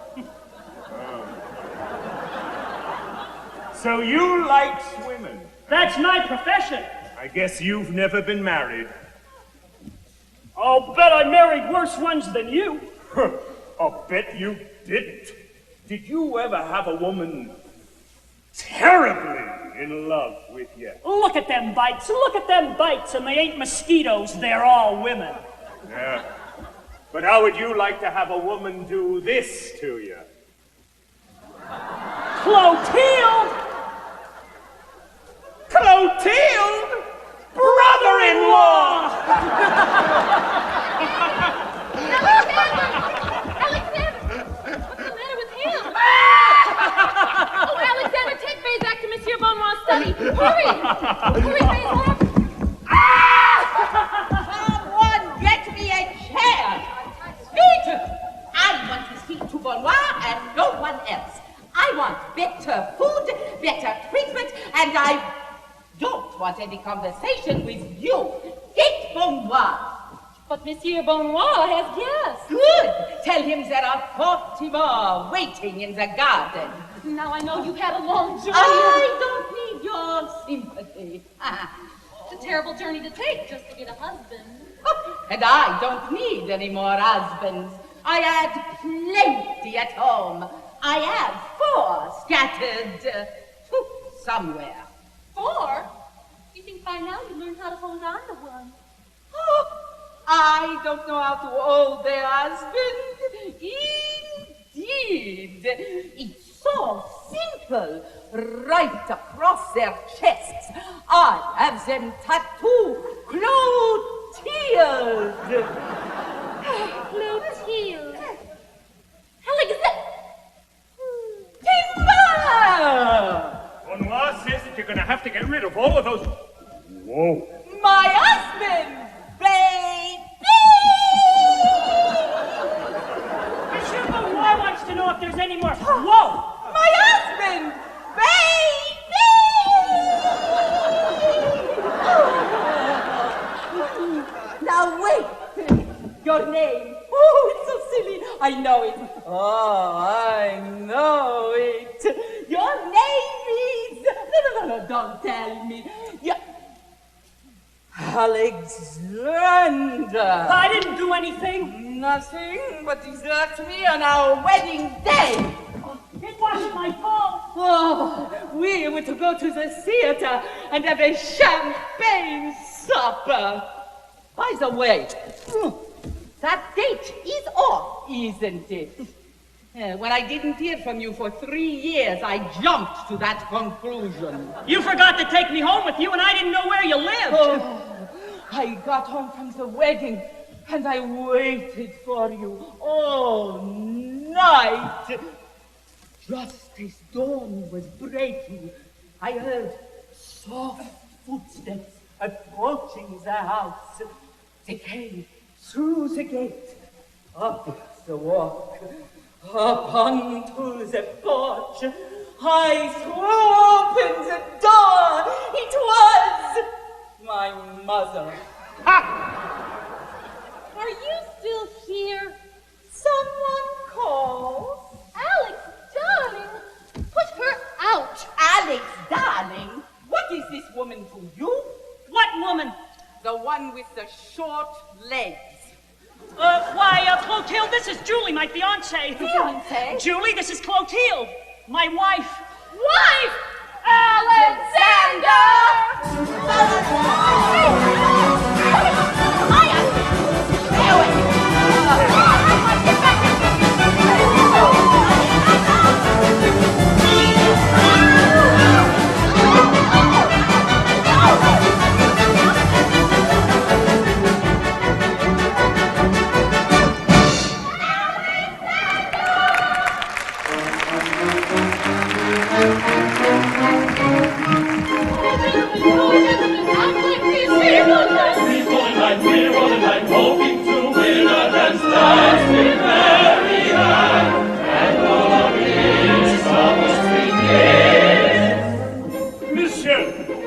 So you like swimming? That's my profession. I guess you've never been married. I'll bet I married worse ones than you. I'll bet you didn't. Did you ever have a woman terribly in love with you? Look at them bites. Look at them bites. And they ain't mosquitoes. They're all women. Yeah. But how would you like to have a woman do this to you? Clotilde! Clotilde? Brother-in-law! Alexander! What's the matter with him? Oh, Alexander, take Faye back to Monsieur Bonnoir's study. Hurry! Hurry, Faye! Someone get me a chair. Speak! I want to speak to Bonnoir and no one else. I want better food, better treatment, and I don't want any conversation with you. Get Bonnoir. But Monsieur Bonnoir has guests. Good. Tell him there are 40 more waiting in the garden. Now I know you've had a long journey. I don't need your sympathy. It's a terrible journey to take just to get a husband. And I don't need any more husbands. I had plenty at home. I have 4 scattered somewhere. 4? You think by now you learn how to hold on to one? I don't know how to hold their husband. Indeed. It's so simple. Right across their chests. I have them tattooed. Clotilde. Clotilde. Alexander! Timber! Bonnoir says that you're going to have to get rid of all of those... Whoa. My husband! Baby! Monsieur Bonnoir wants to know if there's any more. Whoa! My husband! Baby! Now wait! Your name. Oh, it's so silly. I know it. Oh, I know it. Your name is... No, don't tell me. Alexander. I didn't do anything. Nothing but desert me on our wedding day. It wasn't my fault. Oh, we were to go to the theater and have a champagne supper. By the way, that date is off, isn't it? When I didn't hear from you for 3 years, I jumped to that conclusion. You forgot to take me home with you, and I didn't know where you lived. Oh, I got home from the wedding, and I waited for you all night. Just as dawn was breaking, I heard soft footsteps approaching the house. They came through the gate, up the walk, up onto the porch. I threw open the door. It was my mother. Are you still here? Someone calls. Alex, darling, put her out. Alex, darling, what is this woman to you? What woman? The one with the short legs. Clotilde, this is Julie, my fiancée. Fiancée? Julie, this is Clotilde, my wife. Wife!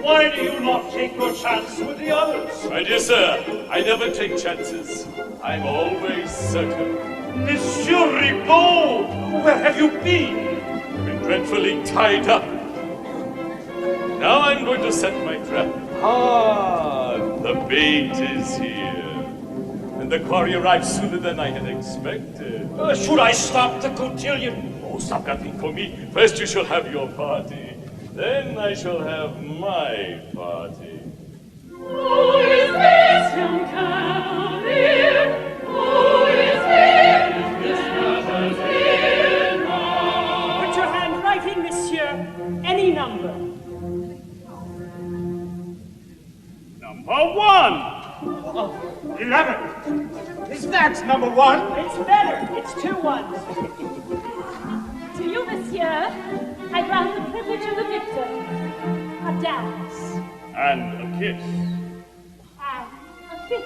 Why do you not take your chance with the others? My dear sir, I never take chances. I'm always certain. Monsieur Ribot, where have you been? Been dreadfully tied up. Now I'm going to set my trap. Ah, the bait is here. And the quarry arrived sooner than I had expected. Should I stop the cotillion? Oh, stop nothing for me. First you shall have your party. Then I shall have my party. Who is this young cavalier? Who is here? This matters here now. Put your hand right in, monsieur. Any number. Number 1. 11. Is that number 1? It's better. It's 2 1s. To you, monsieur, I grant the privilege of the victor. A dance. And a kiss. And a kiss.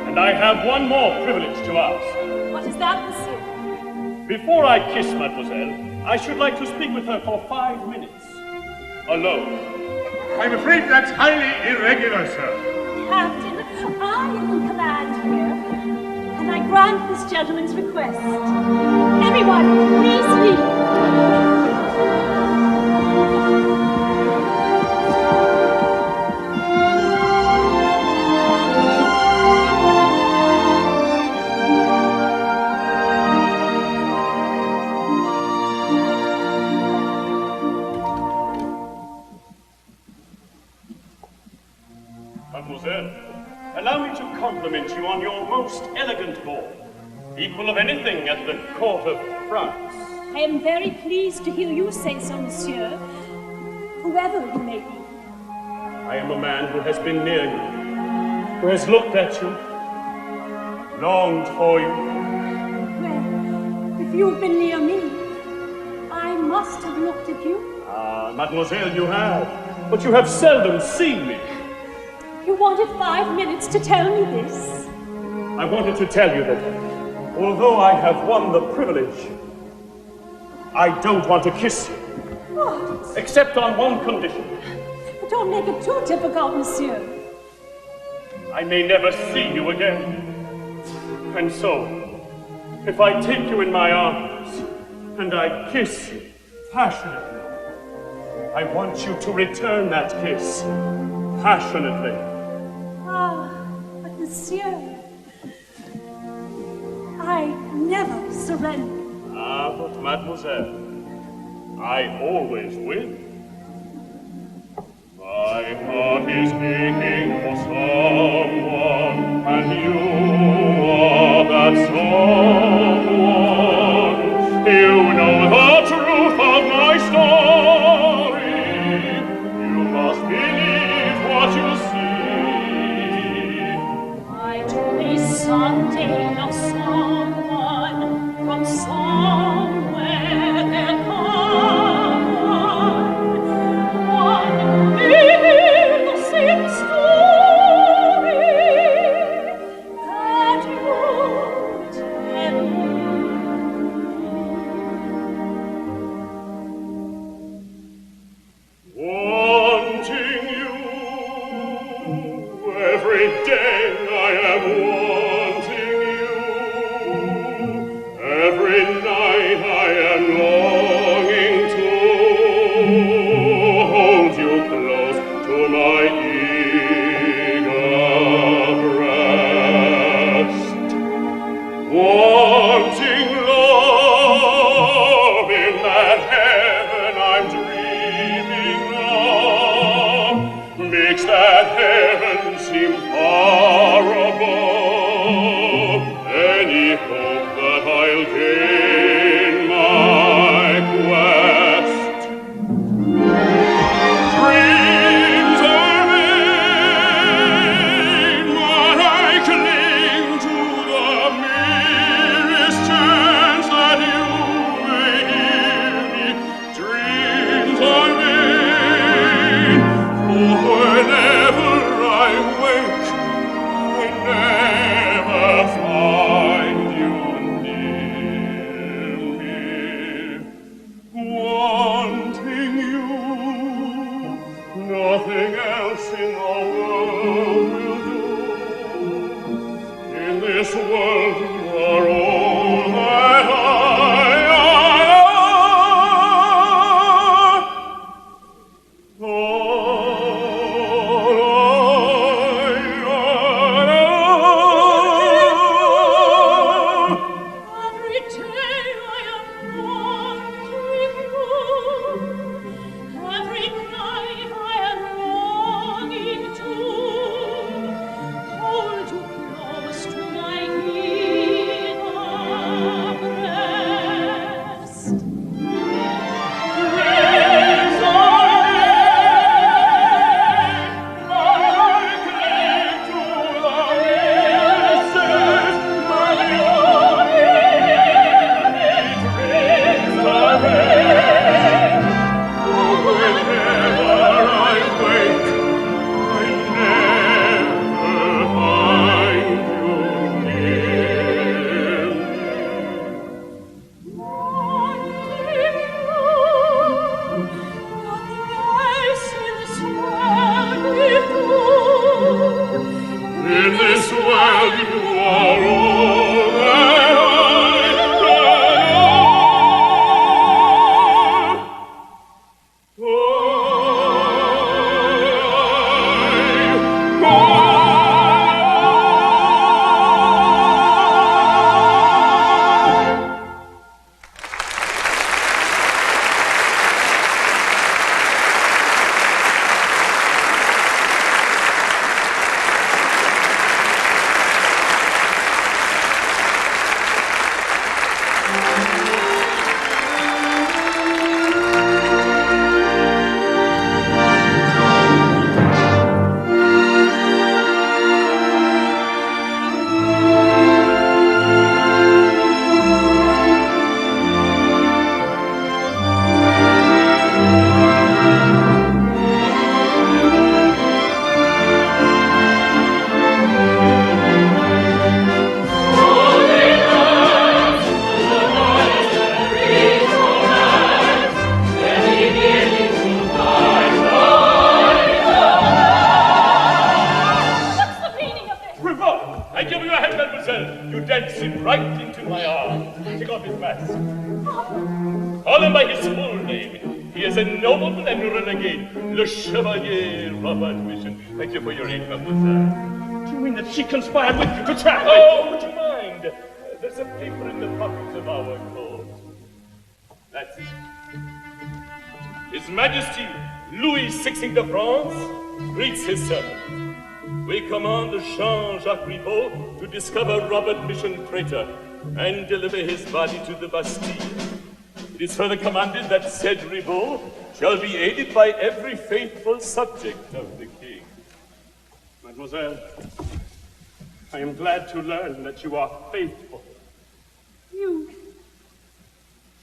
And I have one more privilege to ask. What is that, monsieur? Before I kiss Mademoiselle, I should like to speak with her for 5 minutes. Alone. I'm afraid that's highly irregular, sir. Captain, I am in command here, and I grant this gentleman's request. Everyone, please leave. Mademoiselle, allow me to compliment you on your most elegant ball, equal of anything at the court of France. I am very pleased to hear you say so, monsieur, whoever you may be. I am a man who has been near you, who has looked at you, longed for you. Well, if you've been near me, I must have looked at you. Ah, mademoiselle, you have, but you have seldom seen me. You wanted 5 minutes to tell me this? I wanted to tell you that, although I have won the privilege, I don't want to kiss you. What? Except on one condition. But don't make it too difficult, monsieur. I may never see you again. And so, if I take you in my arms and I kiss you passionately, I want you to return that kiss passionately. Ah, but monsieur, never surrender. Ah, but mademoiselle, I always win. My heart is aching for someone, and you are that someone. You know the truth of my story. You must believe what you see. Might we someday know someone from somewhere there come one innocent story that you tell me. Wanting you every day, I am wanting you. Every night I am longing to hold you close to my eager breast. Wanting love in that heaven I'm dreaming of, makes that heaven seem far above any hope that I'll gain my quest. Dreams are vain, but I cling to the merest chance that you may hear me. Dreams are vain, for whenever I wake, I never find you near me. Wanting you, nothing else in the world will do. In this world you are all that I Every day I am wanting you. Every night I am longing to hold you close to my eager breast. Dreams are vain, but I cling to the merest chance that you dreams are vain, for whenever I wake, I never find you near me. Wanting you, nothing else in this world will do. In this world you are all that right into my arms. Take off his mask. Call him by his full name. He is a nobleman and renegade, Le Chevalier Robert Wishen. Thank you for your aid, mademoiselle. Do you mean that she conspired with you to trap me? Oh, would you mind? The There's a paper in the pocket of our coat. That's it. His Majesty Louis XVI de France greets his servant. We command Jean-Jacques Ribaud to discover Robert Mission traitor and deliver his body to the Bastille. It is further commanded that said Ribaud shall be aided by every faithful subject of the king. Mademoiselle, I am glad to learn that you are faithful. You,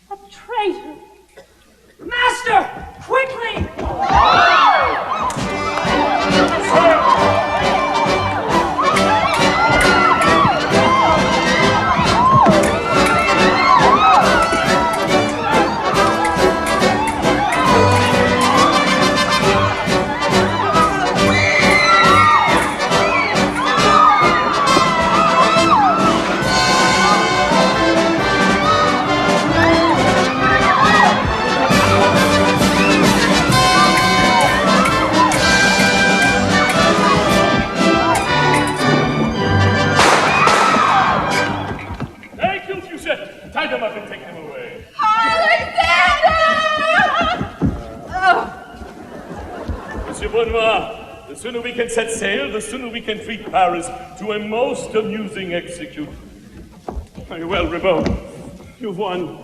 a traitor. Master, quickly! Tie them up and take them away. Monsieur Benoit, the sooner we can set sail, the sooner we can treat Paris to a most amusing execution. Very well, Ribaud. You've won.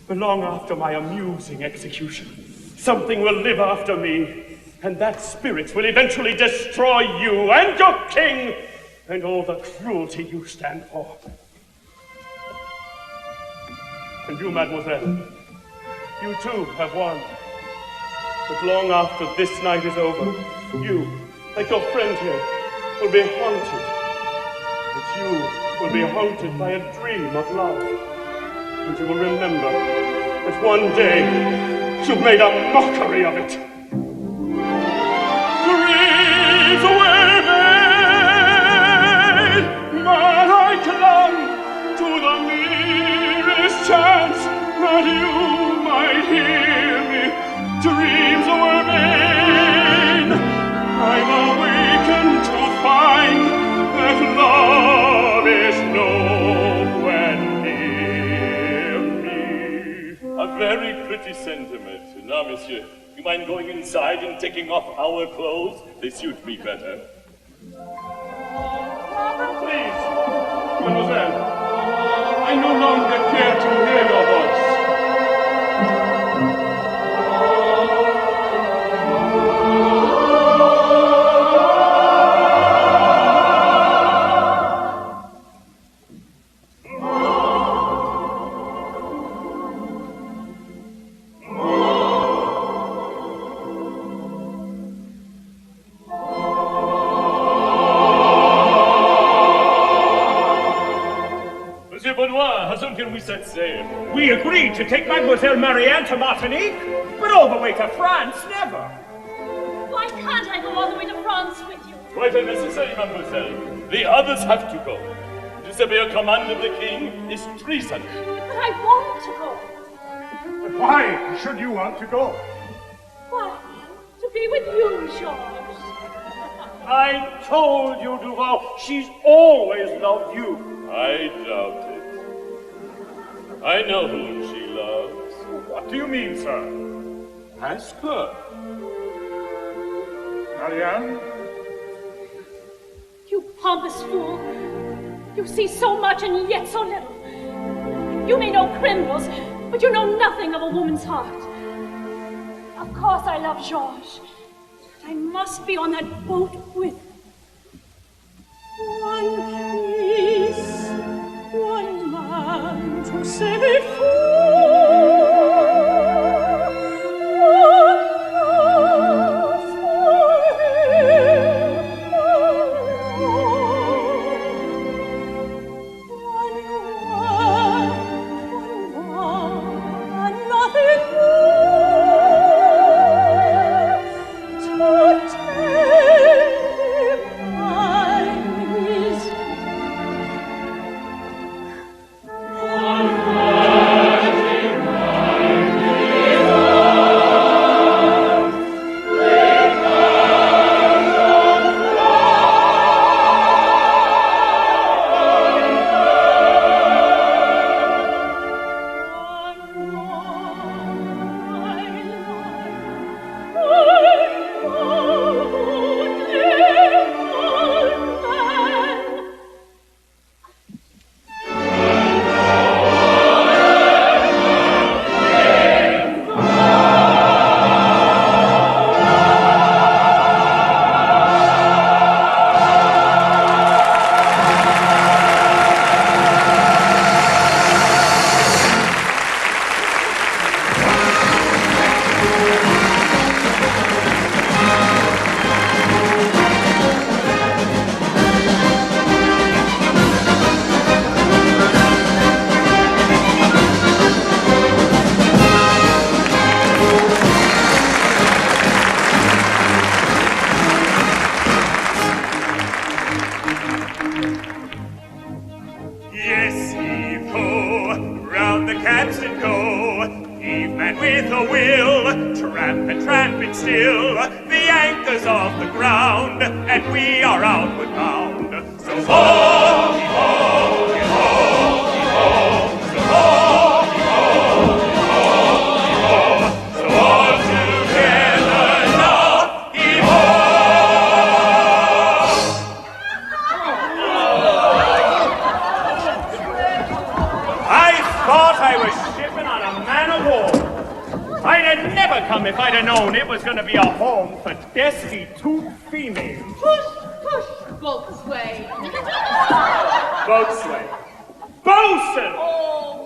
But long after my amusing execution, something will live after me, and that spirit will eventually destroy you and your king and all the cruelty you stand for. And you, mademoiselle, you too have won. But long after this night is over, you, like your friend here, will be haunted. But you will be haunted by a dream of love. And you will remember that one day you made a mockery of it. Dreams were made, but I clung to the merest chance that you might hear me. Dreams were made. I'm awakened to find that love is nowhere near me. A very pretty sentiment. Now, monsieur, you mind going inside and taking off our clothes? They suit me better. Please, mademoiselle, I no longer care to hear your voice. How soon can we set sail? We agreed to take Mademoiselle Marianne to Martinique, but all the way to France, never. Why can't I go all the way to France with you? Quite unnecessary, mademoiselle. The others have to go. To disobey a command of the king is treason. But I want to go. But why should you want to go? Why? To be with you, Georges. I told you, Duval, she's always loved you. I doubt it. I know whom she loves. What do you mean, sir? Ask her. Marianne? You pompous fool. You see so much and yet so little. You may know criminals, but you know nothing of a woman's heart. Of course I love Georges. I must be on that boat with him. One kiss, one man to set it free. One love for him alone. One word, and nothing more. To tell him I is one word. with a will, tramping still, the anchors off the ground, and we are outward bound. So ho, ho, ho, ho, so ho, ho, ho, so all together now, he-ho! Thought I was shipping on a man of war. I'd have never come if I'd have known it was going to be a home for destitute females. Push, boatswain. Boatswain. Bosun!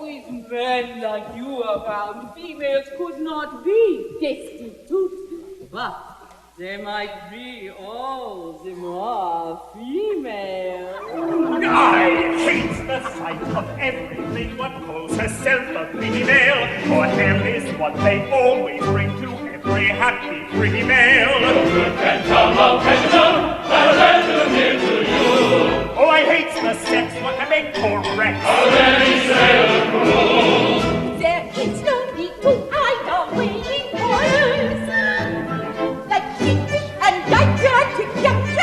With men like you around, females could not be destitute. But they might be all the more female. I hate the sight of everything what calls herself a female, for hell is what they always bring to every happy free male. Good can come, love can come, I'll let them here to you. Oh, I hate the sex what can make correct. Already sailor crew. There is no need to hide away in corners, like kingfish and gigantic toys.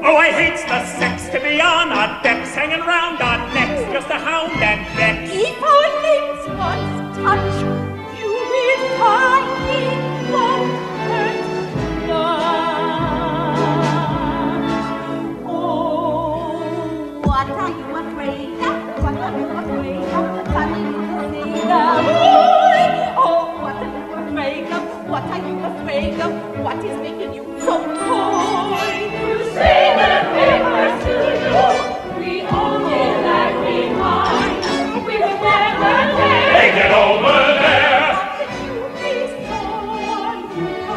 Oh, I hate the sex to be on our decks, hanging round our necks, just a hound and vex. If our lips once touch, you will find it won't hurt much. Oh, what are you afraid of? What are you afraid of? Coming to see the boy. Oh, what are you afraid of? What are you afraid of? What is making you so coy? You say the papers to you. We only lag behind. We will never dare. Take it over there. You be so unkind.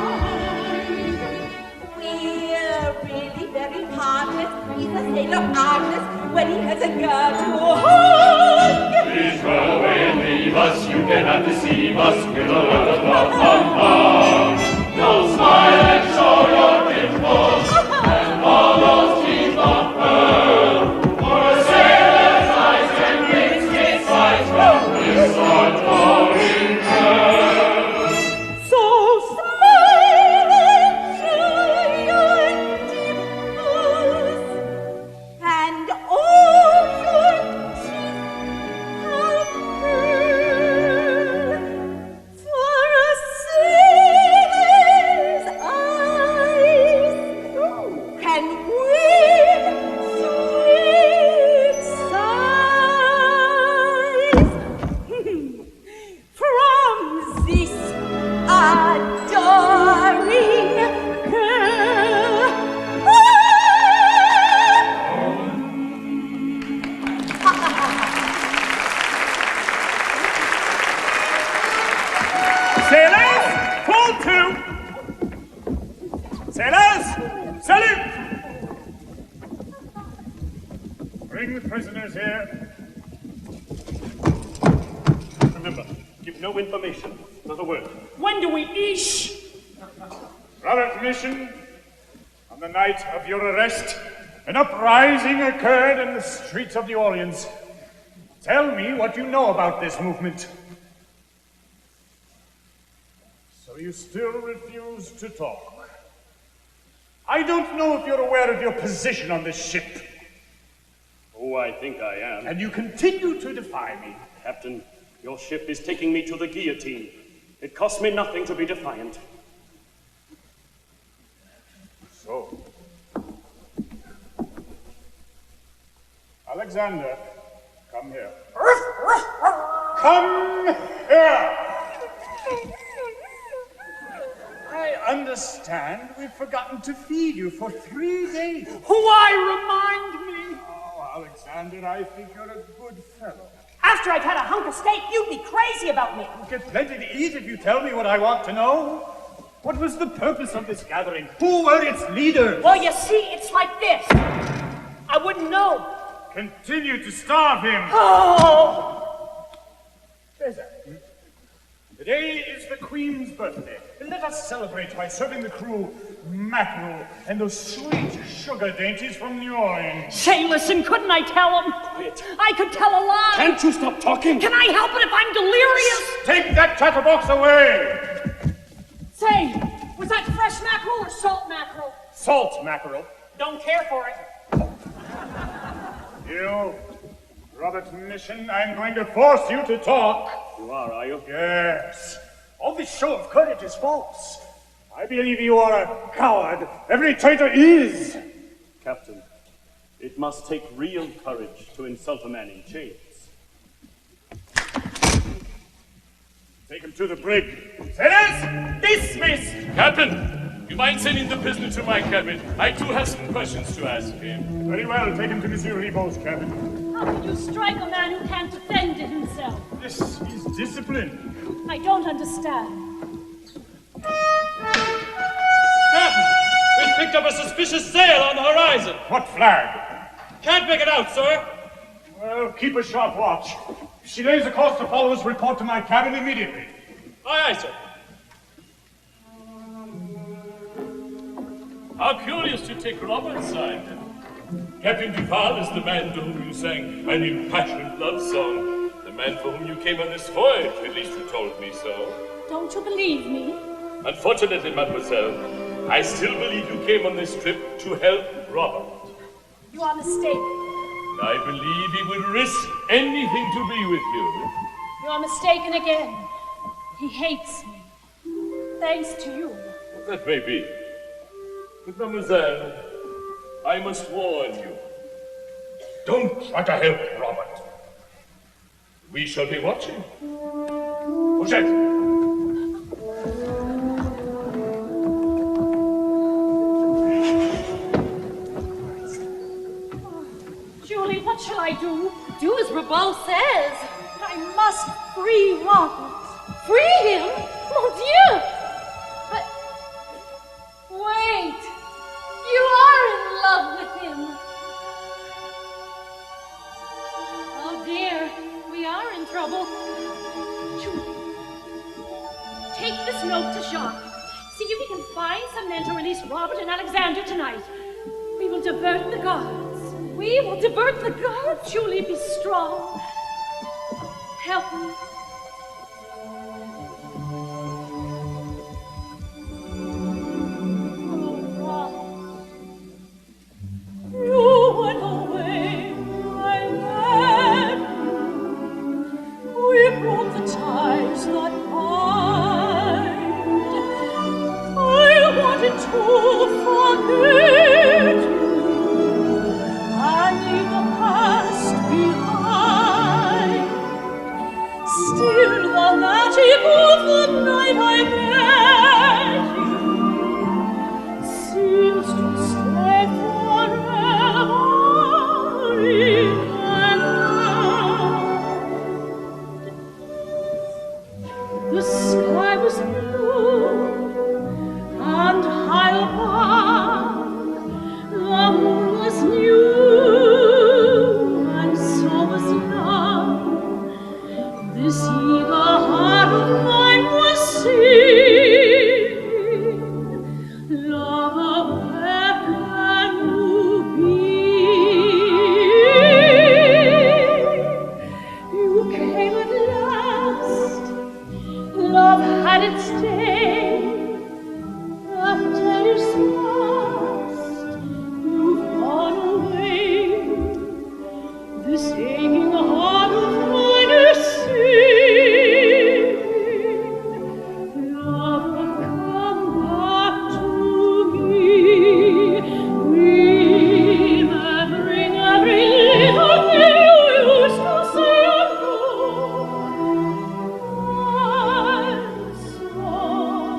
We're really very harmless. He's a sailor artless when he has a girl to hug. Please go away and leave us. You cannot deceive us with a lot of love. Don't smile and show your dimples and all those teeth of pearl. For a sailor's eyes can reach his sights from this adoring girl. So smile and show your dimples and all your teeth of pearl. For a sailor's eyes can win sweet sighs from this adoring girl. Sailors, pull to! Sailors, salute! Bring the prisoners here. Remember, give no information, not a word. When do we eat? Brother Commission, on the night of your arrest, an uprising occurred in the streets of New Orleans. Tell me what you know about this movement. So you still refuse to talk. I don't know if you're aware of your position on this ship. Oh, I think I am. And you continue to defy me. Captain, your ship is taking me to the guillotine. It costs me nothing to be defiant. So, Alexander, come here. Come here! I understand we've forgotten to feed you for 3 days. Why remind me? Oh, Alexander, I think you're a good fellow. After I've had a hunk of steak, you'd be crazy about me. You'll get plenty to eat if you tell me what I want to know. What was the purpose of this gathering? Who were its leaders? Well, you see, it's like this. I wouldn't know. Continue to starve him. Oh! There's that. Today is the Queen's birthday. Let us celebrate by serving the crew mackerel and those sweet sugar dainties from New Orleans. Say, listen, couldn't I tell him? Quiet. I could tell a lie. Can't you stop talking? Can I help it if I'm delirious? that chatterbox away! Say, was that fresh mackerel or salt mackerel? Salt mackerel. Don't care for it. You, Robert Mission, I'm going to force you to talk. You are you? Yes. All this show of courage is false. I believe you are a coward. Every traitor is. Captain, it must take real courage to insult a man in chains. Take him to the brig. Sailors, dismiss! Captain, you mind sending the prisoner to my cabin? I too have some questions to ask him. Very well, take him to Monsieur Ribot's cabin. How could you strike a man who can't defend himself? This is discipline. I don't understand. Captain, we've picked up a suspicious sail on the horizon. What flag? Can't make it out, sir. Well, keep a sharp watch. If she lays a course to follow us, report to my cabin immediately. Aye, aye, sir. How curious to take Robert's side. Captain Duval is the man to whom you sang an impassioned love song. The man for whom you came on this voyage, at least you told me so. Don't you believe me? Unfortunately, mademoiselle, I still believe you came on this trip to help Robert. You are mistaken. I believe he would risk anything to be with you. You are mistaken again. He hates me. Thanks to you. That may be. But, mademoiselle, I must warn you. Don't try to help Robert. We shall be watching. Bouchette! Julie, what shall I do? Do as Ribot says. I must free Robert. Free him? Mon Dieu! But wait. You are in love with him. Oh dear, we are in trouble. Julie, take this note to Jacques. See if we can find some men to release Robert and Alexander tonight. We will divert the guards. We will divert the guards. Julie, be strong. Help me. You went away, I left you. We broke the ties that bind. I wanted to forget you and leave the past behind. Still the magic of the night I met you seems to stay forever in my mind. The sky was blue and high above, the moon was new and so was love. This eager heart of mine was singing, lover, where can you be? You came at last, love had its day. That day is past, you've gone away. This aching heart of mine is singing, lover, come back to me, remembering every little thing you used to say and do. I'm sorry.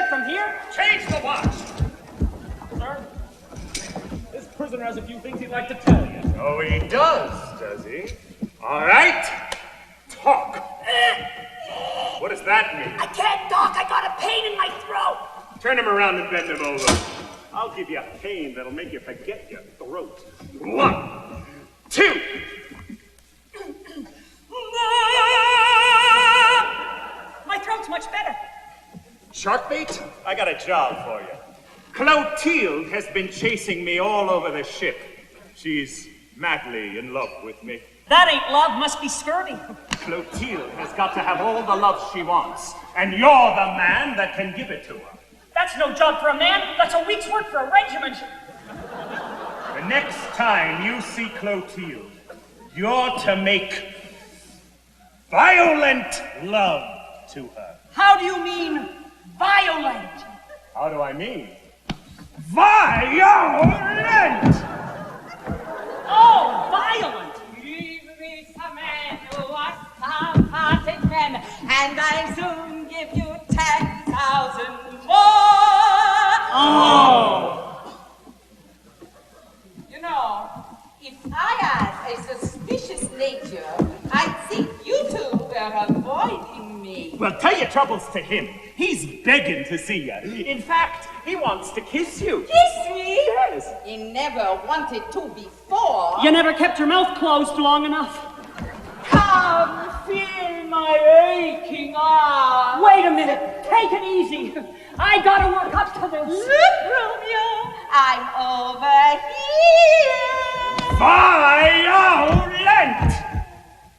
ship from here? Change the watch! Sir, this prisoner has a few things he'd like to tell you. Oh, he does he? All right. Talk. What does that mean? I can't talk. I got a pain in my throat. Turn him around and bend him over. I'll give you a pain that'll make you forget your throat. 1, 2. My throat's much better. Sharkbait, I got a job for you. Clotilde has been chasing me all over the ship. She's madly in love with me. That ain't love, must be scurvy. Clotilde has got to have all the love she wants, and you're the man that can give it to her. That's no job for a man. That's a week's work for a regiment. The next time you see Clotilde, you're to make violent love to her. How do you mean, violent? How do I mean? Violent! Oh, violent! Give me some man who was half-hearted man, and I'll soon give you 10,000 more. Oh! You know, if I had a suspicious nature, I'd think you two were avoiding me. Well, tell your troubles to him. He's begging to see you. In fact, he wants to kiss you. Kiss me? Yes. He never wanted to before. You never kept your mouth closed long enough. Come, feel my aching arm. Wait a minute. Take it easy. I gotta work up to this. Look, Romeo, I'm over here. Violent!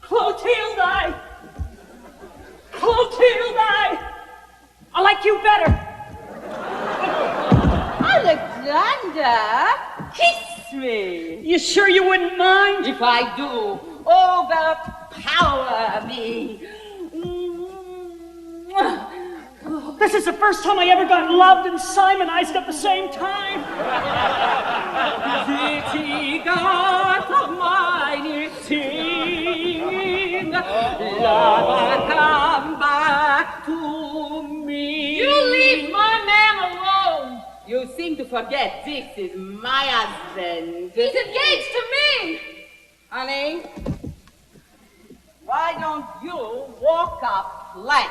Clotilde! Clotilde! I like you better. Alexander, kiss me. You sure you wouldn't mind? If I do, overpower me. This is the first time I ever got loved and Simonized at the same time. Pretty God of mine, sing, lover, come back to me. You leave my man alone. You seem to forget this is my husband. He's engaged to me. Honey, why don't you walk up plank?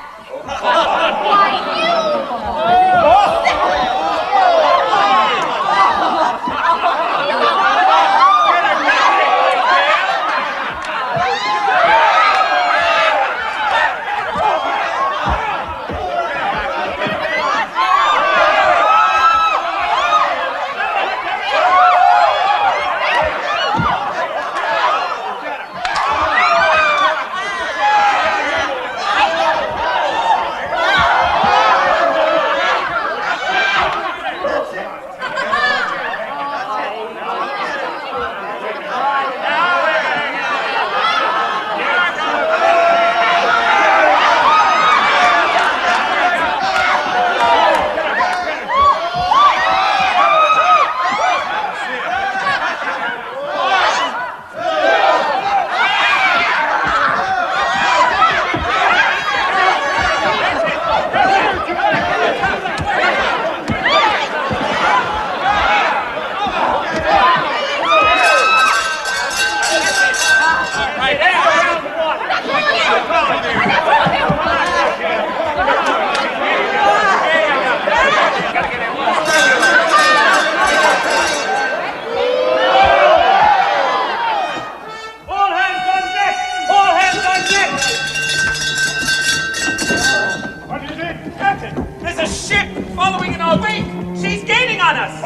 Why,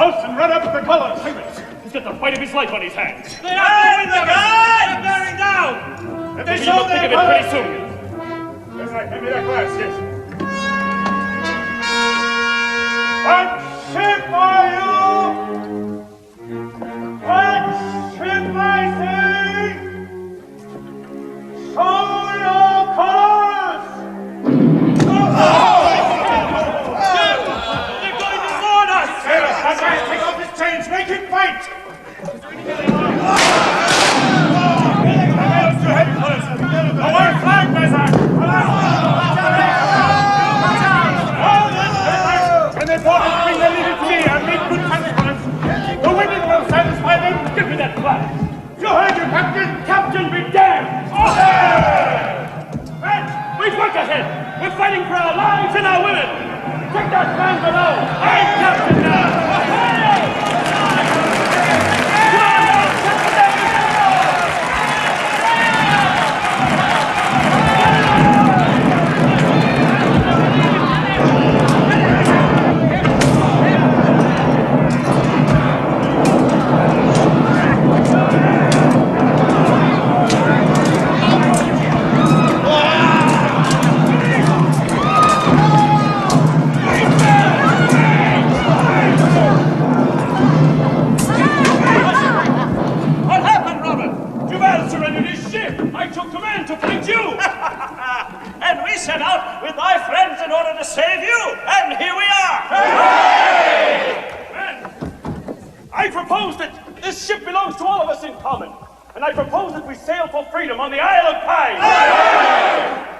Bosun, run up with the colors. He's got the fight of his life on his hands. They are blowing the guns! They're bearing down! They show think of it pretty soon. That's right, hand me that glass, yes. What ship are you? What ship, I say? Show your colors! They're going to board us! Take off his chains, make him fight! Away flag, Bezak! fighting for our lives and our women. Take that man below. I'm captain now. And we set out with our friends in order to save you, and here we are! Men, I propose that this ship belongs to all of us in common, and I propose that we sail for freedom on the Isle of Pine.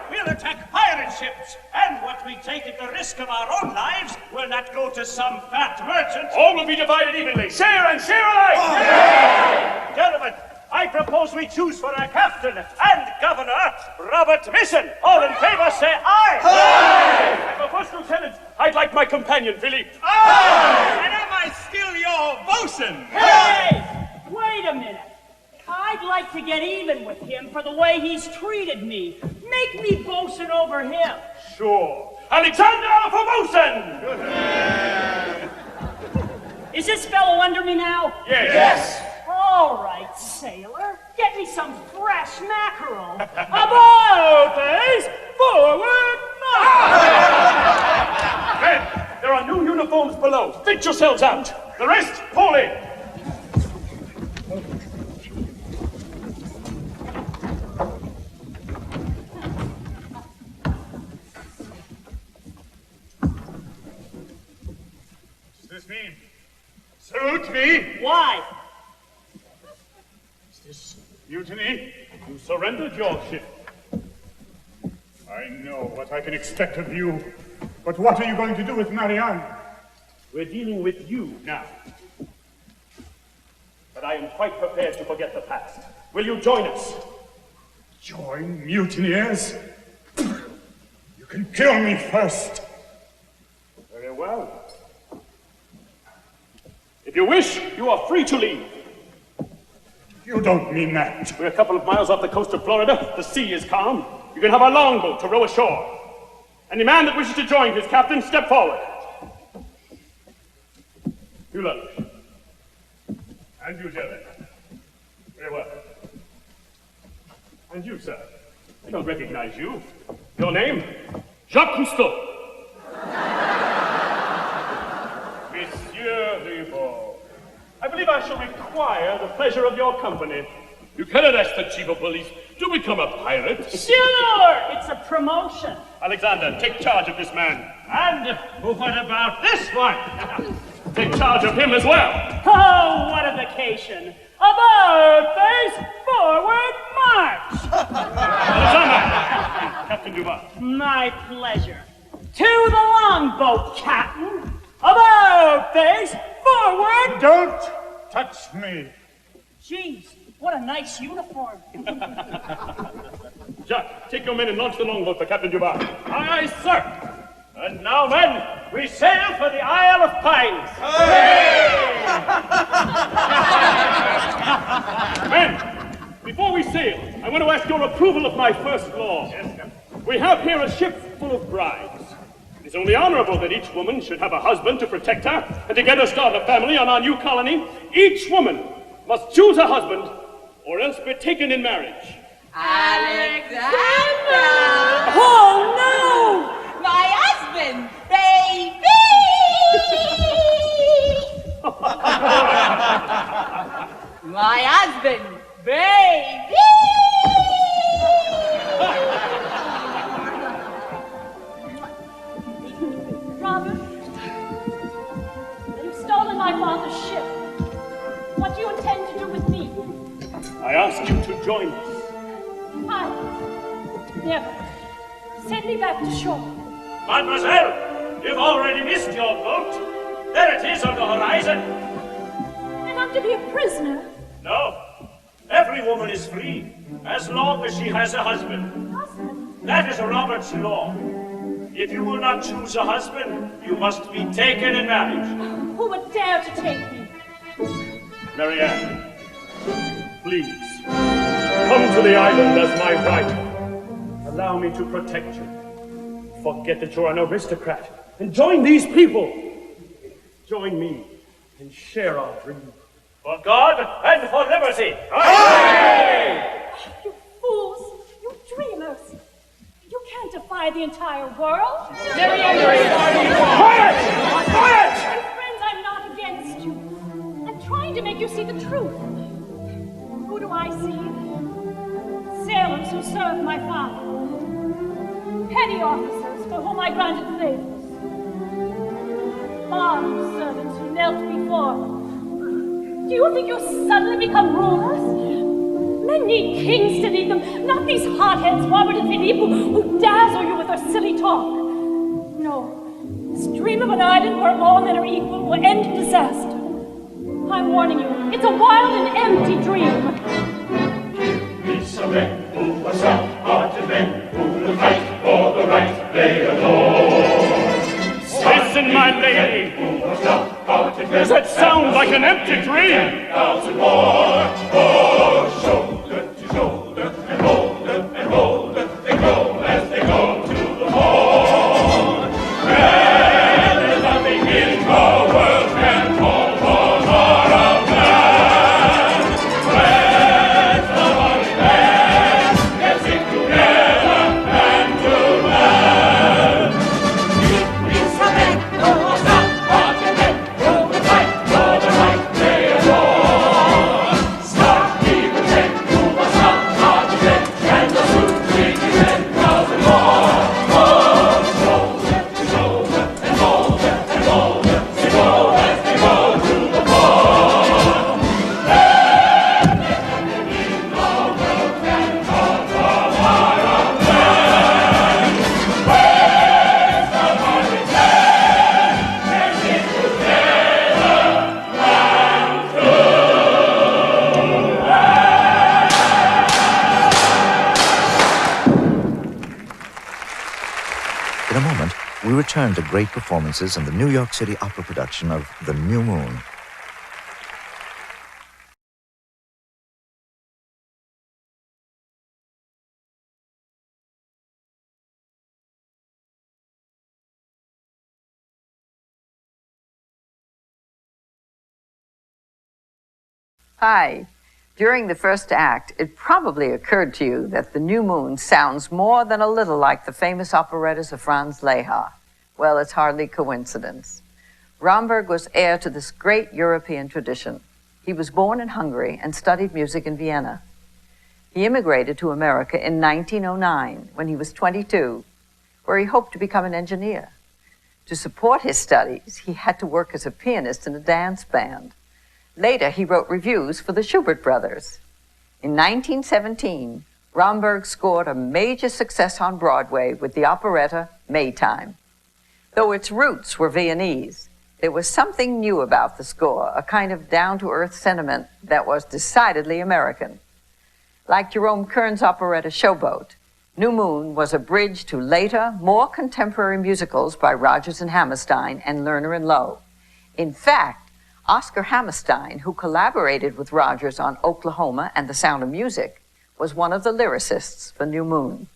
We'll attack pirate ships, and what we take at the risk of our own lives will not go to some fat merchant. All will be divided evenly, share and share alike! Gentlemen, I propose we choose for our captain and governor Robert Mission. All in favor say aye. Aye! And for first lieutenant, I'd like my companion, Philippe. Aye! And am I still your bosun? Hey! Wait a minute. I'd like to get even with him for the way he's treated me. Make me bosun over him. Sure. Alexander for bosun! Is this fellow under me now? Yes. All right, sailor. Get me some fresh mackerel. About face, forward, march! Men, there are new uniforms below. Fit yourselves out. The rest, pull in. What does this mean? Salute me! Why? Mutiny? You surrendered your ship. I know what I can expect of you, but what are you going to do with Marianne? We're dealing with you now. But I am quite prepared to forget the past. Will you join us? Join mutineers? You can kill me first. Very well. If you wish, you are free to leave. You don't mean that. We're a couple of miles off the coast of Florida. The sea is calm. You can have a longboat to row ashore. Any man that wishes to join his captain, step forward. You Lush. And you, Jerry. Very well. And you, sir. I don't recognize you. Your name? Jacques Cousteau. Monsieur Ribot. I believe I shall require the pleasure of your company. You cannot ask the chief of police to become a pirate. Sure! It's a promotion. Alexander, take charge of this man. And what about this one? Take charge of him as well. Oh, what a vacation. About face, forward, march! Alexander! Captain Dumas. My pleasure. To the longboat, Captain. About face, forward. Don't touch me. Jeez, what a nice uniform. Jack, take your men and launch the longboat for Captain Dumas. Aye, sir. And now, men, we sail for the Isle of Pines. Men, before we sail, I want to ask your approval of my first law. Yes, sir. We have here a ship full of brides. It is only honorable that each woman should have a husband to protect her and together start a family on our new colony. Each woman must choose a husband or else be taken in marriage. Alexander! Oh, no! My husband, baby! My husband, baby! Robert, you've stolen my father's ship. What do you intend to do with me? I ask you to join us. I never. Send me back to shore. Mademoiselle, you've already missed your boat. There it is on the horizon. And I'm to be a prisoner. No. Every woman is free, as long as she has a husband. Husband? That is Robert's law. If you will not choose a husband, you must be taken in marriage. Who would dare to take me? Marianne, please, come to the island as my wife. Allow me to protect you. Forget that you're an aristocrat and join these people. Join me and share our dream. For God and for liberty! Aye! You fools! You dreamers! You can't defy the entire world! Quiet! Quiet! My friends, I'm not against you. I'm trying to make you see the truth. Who do I see? Sailors who served my father. Petty officers for whom I granted favors. Bond servants who knelt before me. Do you think you'll suddenly become rulers? Men need kings to lead them, not these hotheads, Robert and Philippe, who dazzle you with their silly talk. No, this dream of an island where all men are equal will end in disaster. I'm warning you, it's a wild and empty dream. These are men who are stout-hearted men who will fight for the right they adore. Listen, my lady. Does that sound like an empty dream? 10,000 more, oh, shoulder to shoulder, and bolder, they grow as they go to the morn. There is nothing in the world can call for more of man. When somebody there can sing together and to man. It's a man who was not men who will fight for the right they adore. Start even then, who was not then, and the truth bringing 10,000 more. Oh, shoulder to shoulder, and bolder, they go as they go to the ball. Then nothing in the world can call for more of man. When somebody there can sing together and In a moment, we return to great performances in the New York City Opera production of The New Moon. Hi. During the first act, it probably occurred to you that The New Moon sounds more than a little like the famous operettas of Franz Lehár. Well, it's hardly coincidence. Romberg was heir to this great European tradition. He was born in Hungary and studied music in Vienna. He immigrated to America in 1909 when he was 22, where he hoped to become an engineer. To support his studies, he had to work as a pianist in a dance band. Later, he wrote reviews for the Schubert brothers. In 1917, Romberg scored a major success on Broadway with the operetta Maytime. Though its roots were Viennese, there was something new about the score, a kind of down-to-earth sentiment that was decidedly American. Like Jerome Kern's operetta Showboat, New Moon was a bridge to later, more contemporary musicals by Rodgers and Hammerstein and Lerner and Loewe. In fact, Oscar Hammerstein, who collaborated with Rodgers on Oklahoma and The Sound of Music, was one of the lyricists for New Moon.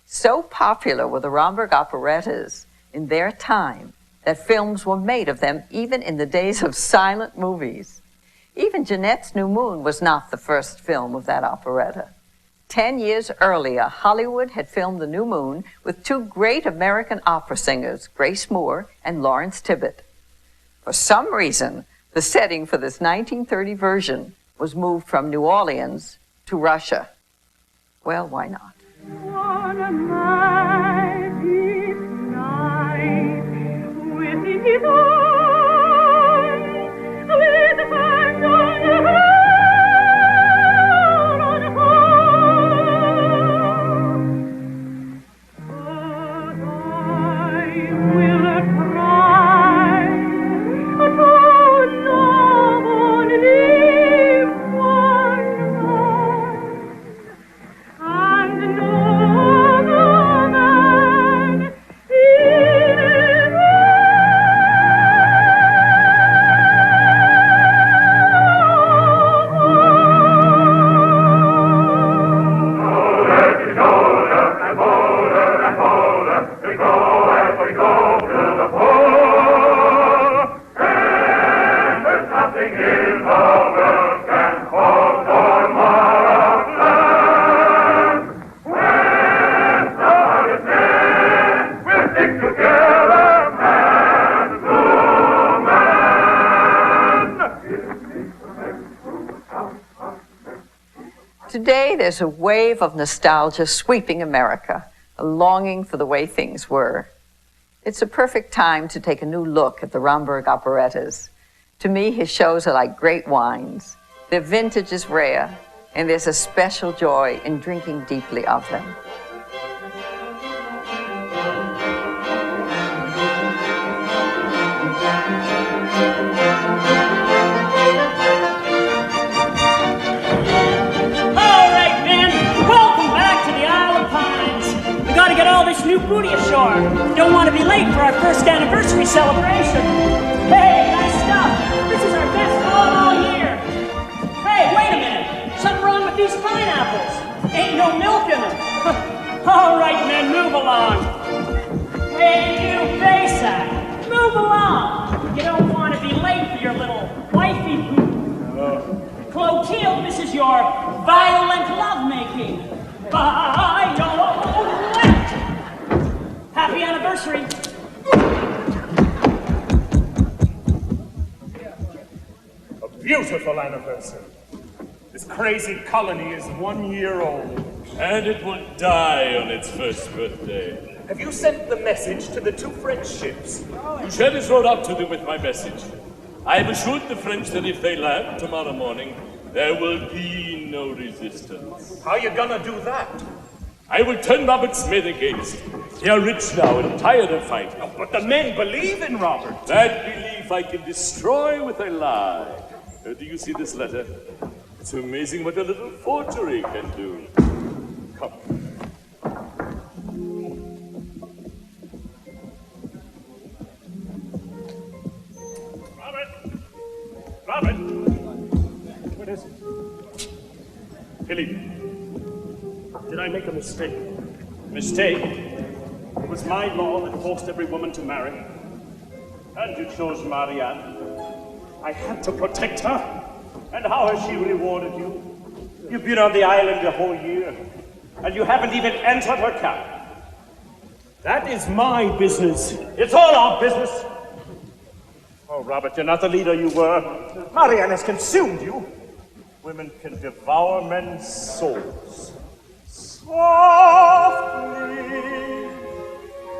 So popular were the Romberg operettas in their time that films were made of them even in the days of silent movies. Even Jeanette's New Moon was not the first film of that operetta. 10 years earlier, Hollywood had filmed The New Moon with two great American opera singers, Grace Moore and Lawrence Tibbett. For some reason, the setting for this 1930 version was moved from New Orleans to Russia. Well, why not? On a magic night, within his eyes, with the fire on the and no man Today, there's a wave of nostalgia sweeping America, a longing for the way things were. It's a perfect time to take a new look at the Romberg operettas. To me, his shows are like great wines. Their vintage is rare, and there's a special joy in drinking deeply of them. New booty ashore. Don't want to be late for our first anniversary celebration. Hey, nice stuff. This is our best haul all year. Hey, wait a minute. Something wrong with these pineapples. Ain't no milk in them. All right, men, move along. Hey, you Baysack, move along. You don't want to be late for your little wifey poop. Clotilde, this is your violent lovemaking. Violent. Happy anniversary! A beautiful anniversary. This crazy colony is 1 year old. And it will die on its first birthday. Have you sent the message to the 2 French ships? Eugène rode out to them with my message. I have assured the French that if they land tomorrow morning, there will be no resistance. How are you gonna do that? I will turn Robert's men against. They are rich now and tired of fighting. Oh, but the men believe in Robert. That belief I can destroy with a lie. Do you see this letter? It's amazing what a little forgery can do. Come. Robert! What is it? Philippe, did I make a mistake? Mistake? It was my law that forced every woman to marry. And you chose Marianne. I had to protect her. And how has she rewarded you? You've been on the island a whole year, and you haven't even entered her camp. That is my business. It's all our business. Oh, Robert, you're not the leader you were. Marianne has consumed you. Women can devour men's souls. Softly,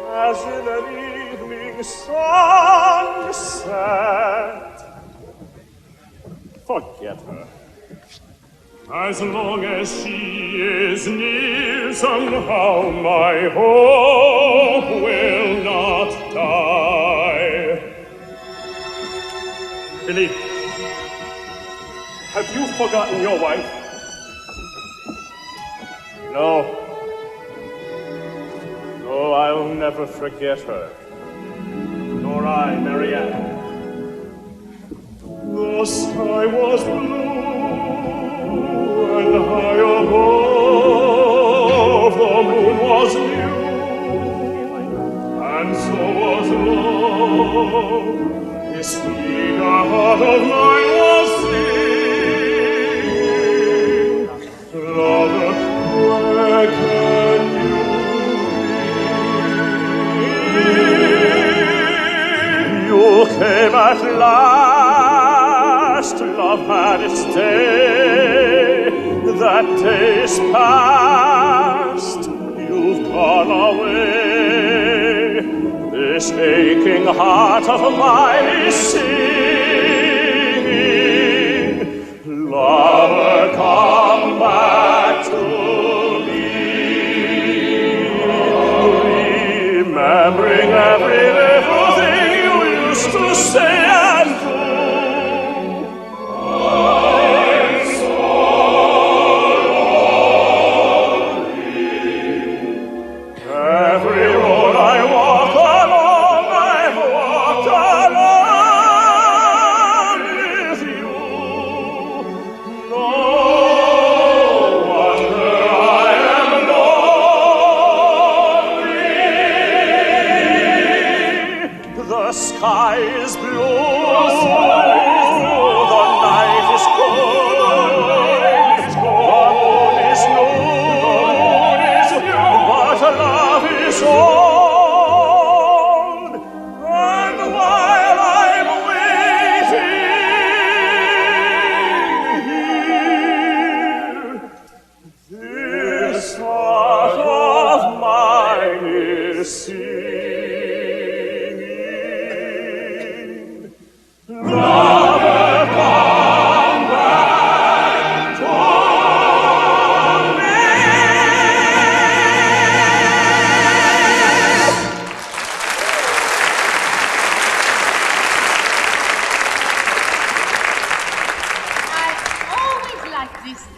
as in an evening sunset. Forget her. As long as she is near, somehow my hope will not die. Philippe, have you forgotten your wife? No. No, I'll never forget her. Nor I, Marianne. The sky was blue, and high above the moon was new, and so was love. This eager heart of mine was singing. Lover, where can you be? You came at last. Love had its day. That day is past. You've gone away. This aching heart of mine is singing. Lover, come back to me. Remembering every little thing you used to say and do.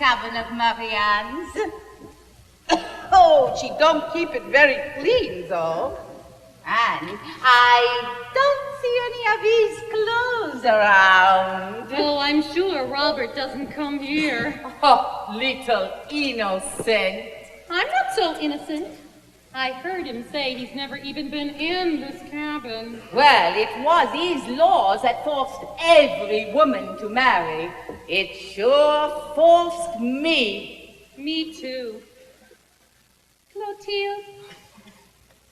cabin of Marianne's. Oh, she don't keep it very clean, though. And I don't see any of his clothes around. Oh, I'm sure Robert doesn't come here. Oh, little innocent. I'm not so innocent. I heard him say he's never even been in this cabin. Well, it was his laws that forced every woman to marry. It sure forced me. Me too. Clotilde,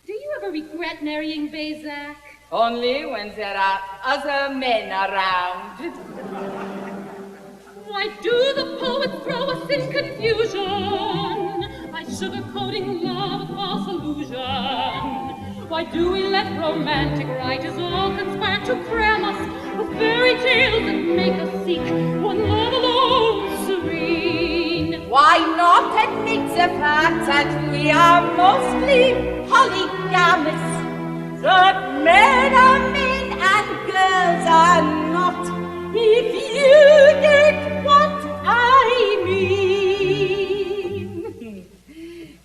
do you ever regret marrying Bézac? Only when there are other men around. Why do the poets throw us in confusion by sugarcoating love with false illusion? Why do we let romantic writers all conspire to cram us with fairy tales and make us seek one love alone serene? Why not admit the fact that we are mostly polygamous? That men are men and girls are not. If you get what I mean.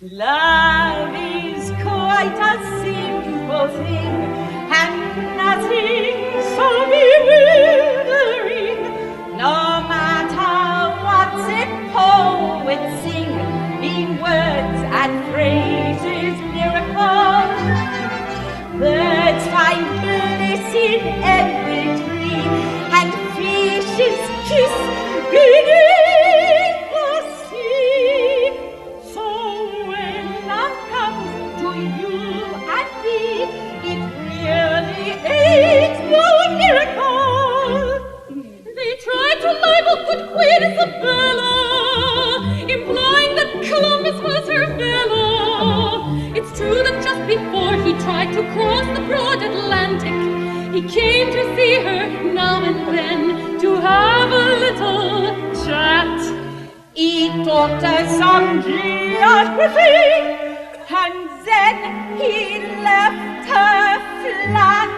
Love is quite a simple thing, and nothing so bewildering. No matter what the poets sing, in words and phrases lyrical, birds find bliss in every tree, and fishes kiss beneath the sea. So when love comes to you and me, it really ain't no miracle. They tried to libel good Queen Isabella, implying that Columbus was her fellow. It's true that just before he tried to cross the broad Atlantic, he came to see her now and then to have a little chat. He taught her some geography, and then he left her flat.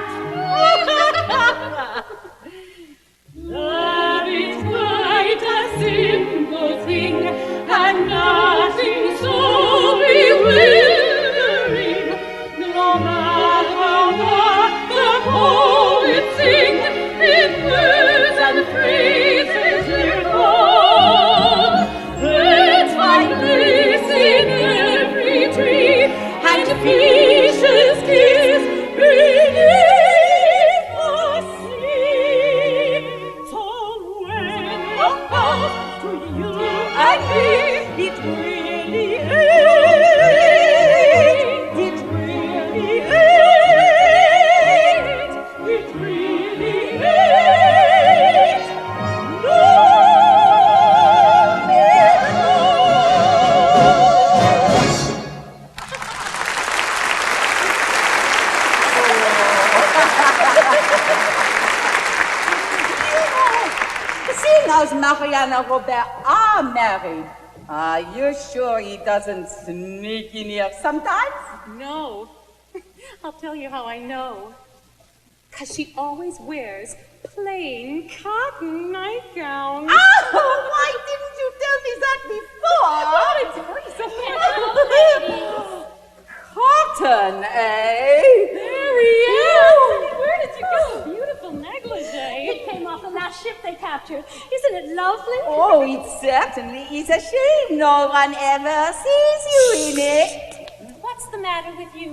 Love is quite a simple thing, and nothing so bewildering. No matter what the poets sing, in words and phrases lyrical, birds find bliss in every tree, and fishes kiss beneath the sea. So when love comes to you and me, it really is. It really is. It really is. No Seeing as Marianne and Robert are married, are you sure he doesn't sneak in here sometimes? No. I'll tell you how I know. 'Cause she always wears plain cotton nightgowns. Oh, why didn't you tell me that before? Cotton, eh? There he is! Where did you get the beautiful negligee? It came off the last ship they captured. Isn't it lovely? Oh, it certainly is a shame no one ever sees you in it. What's the matter with you?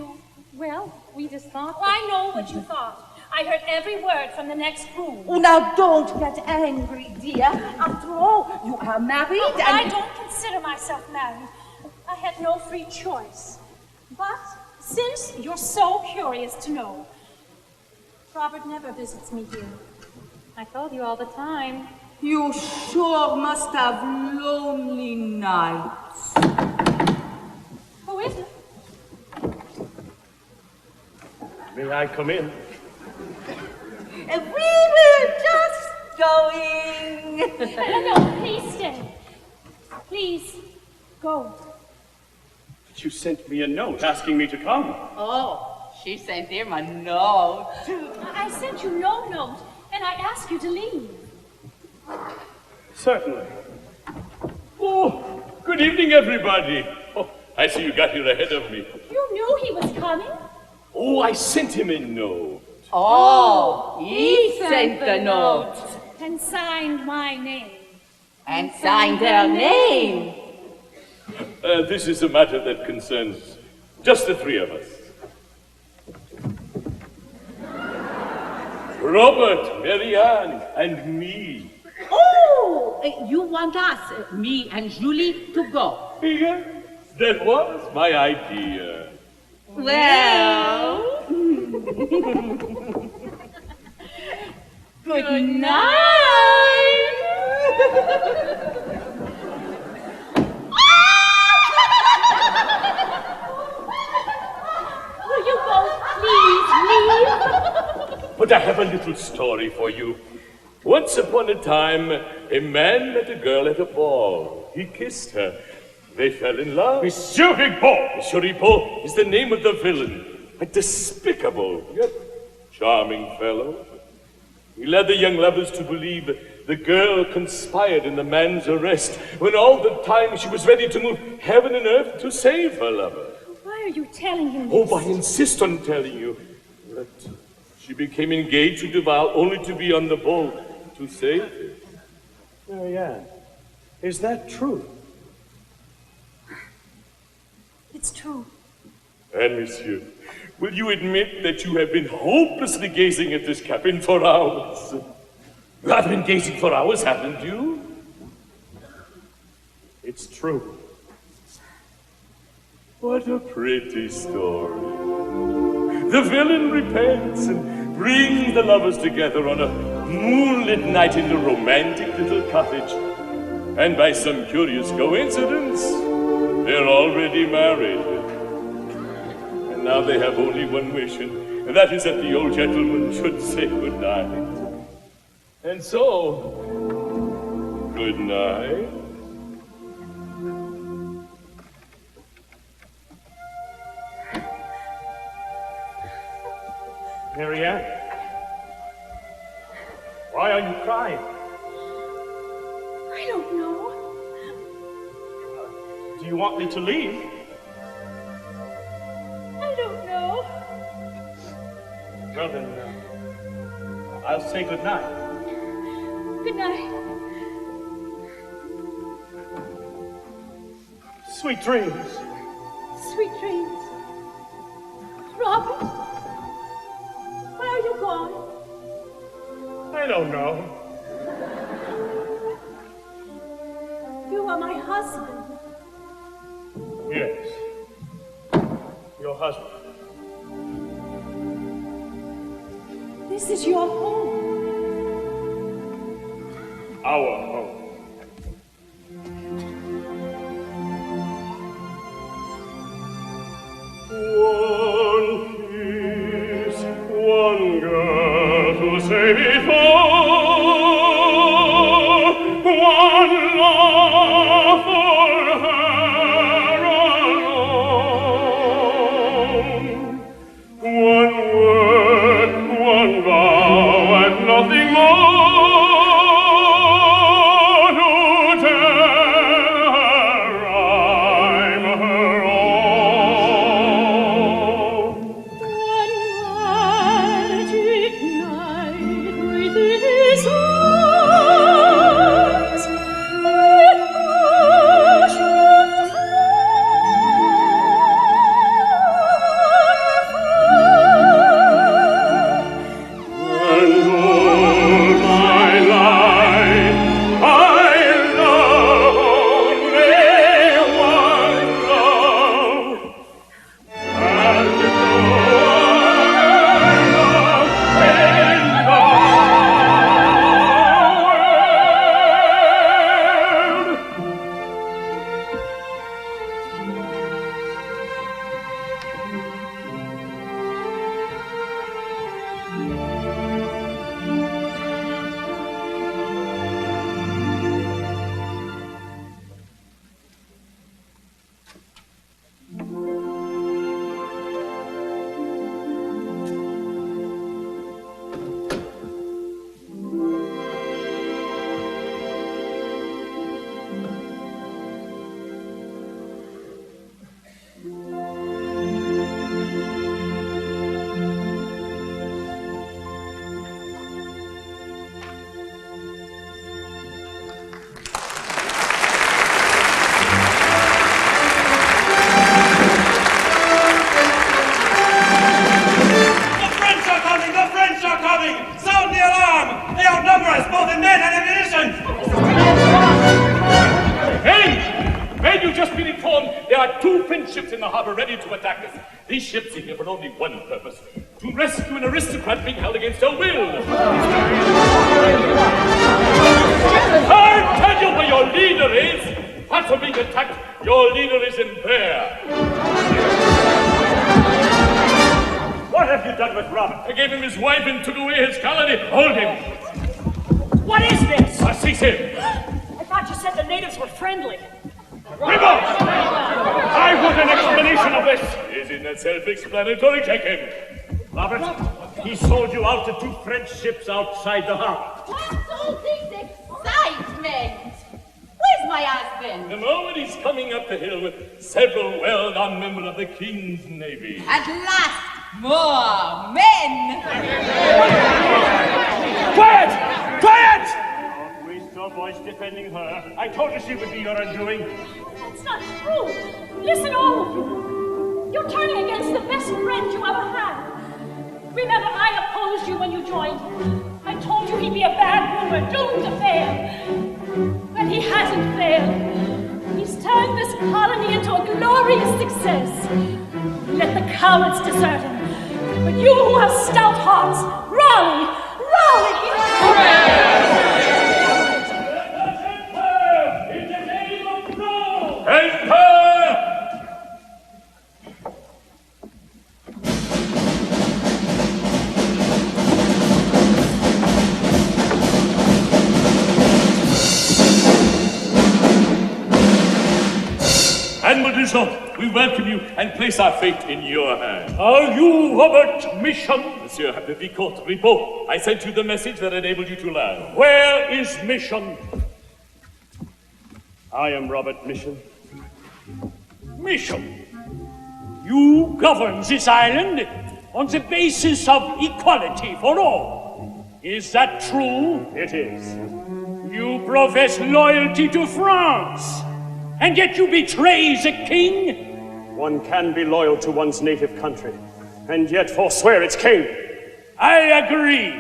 Well, we just thought... I know what you thought. I heard every word from the next room. Oh, now don't get angry, dear. After all, you are married and... I don't consider myself married. I had no free choice. But since you're so curious to know, Robert never visits me here. I told you all the time. You sure must have lonely nights. Who is it? May I come in? We were just going. No, please stay. Please, go. But you sent me a note asking me to come. Oh, she sent him a note. I sent you no note, and I asked you to leave. Certainly. Oh, good evening, everybody. Oh, I see you got here ahead of me. You knew he was coming? Oh, I sent him a note. Oh, he sent the note. And signed my name. And signed her name. This is a matter that concerns just the three of us. Robert, Marianne, and me. Oh, you want us, me and Julie, to go? Yes, that was my idea. Well... Good night! Will you both please leave? But I have a little story for you. Once upon a time, a man met a girl at a ball. He kissed her. They fell in love. Monsieur Ribot! Monsieur Ribot is the name of the villain. A despicable, yet charming fellow. He led the young lovers to believe the girl conspired in the man's arrest, when all the time she was ready to move heaven and earth to save her lover. Why are you telling him this? Oh, I insist on telling you that she became engaged to Duval only to be on the boat to save him. Marianne, is that true? It's true. And, monsieur, will you admit that you have been hopelessly gazing at this cabin for hours? You have been gazing for hours, haven't you? It's true. What a pretty story. The villain repents and brings the lovers together on a moonlit night in a romantic little cottage. And by some curious coincidence, they're already married. And now they have only one wish, and that is that the old gentleman should say good night. And so, good night. Marianne, why are you crying? I don't know. Do you want me to leave? I don't know. Well then, I'll say good night. Good night. Sweet dreams. Sweet dreams. Robert, where are you going? I don't know. You are my husband. Yes. Your husband. This is your home. Our home. One kiss, one girl to say before, one love for her alone, one word, one vow, and nothing more to tell her I'm her own. One magic night within his arms, with ocean's And all my life I love only one love, and no other love in the world. the harbor ready to attack us. These ships are here for only one purpose, to rescue an aristocrat being held against her will. I'll tell you where your leader is. As for being attacked, your leader is in there. What have you done with Robert? I gave him his wife and took away his colony. Hold him. What is this? Seize him. I thought you said the natives were friendly. Revolt! I want an explanation of this. Isn't that self-explanatory? Take him. Robert, he sold you out to 2 French ships outside the harbor. What's all this excitement? Where's my husband? The moment he's coming up the hill with several well-known members of the King's Navy. At last, more men! Quiet! Quiet! Don't waste your voice defending her. I told you she would be your undoing. That's not true. Listen, all of you. You're turning against the best friend you ever had. Remember, I opposed you when you joined. I told you he'd be a bad ruler, doomed to fail. But he hasn't failed. He's turned this colony into a glorious success. Let the cowards desert him. But you who have stout hearts, rally! Rally! In the name of Rome! Enter! Admiral Duchamp, we welcome you and place our fate in your hands. Are you Robert Mission? Monsieur the Vicomte Ribaud, I sent you the message that enabled you to land. Where is Mission? I am Robert Mission. Mission, you govern this island on the basis of equality for all. Is that true? It is. You profess loyalty to France, and yet you betray the king? One can be loyal to one's native country, and yet forswear its king. I agree.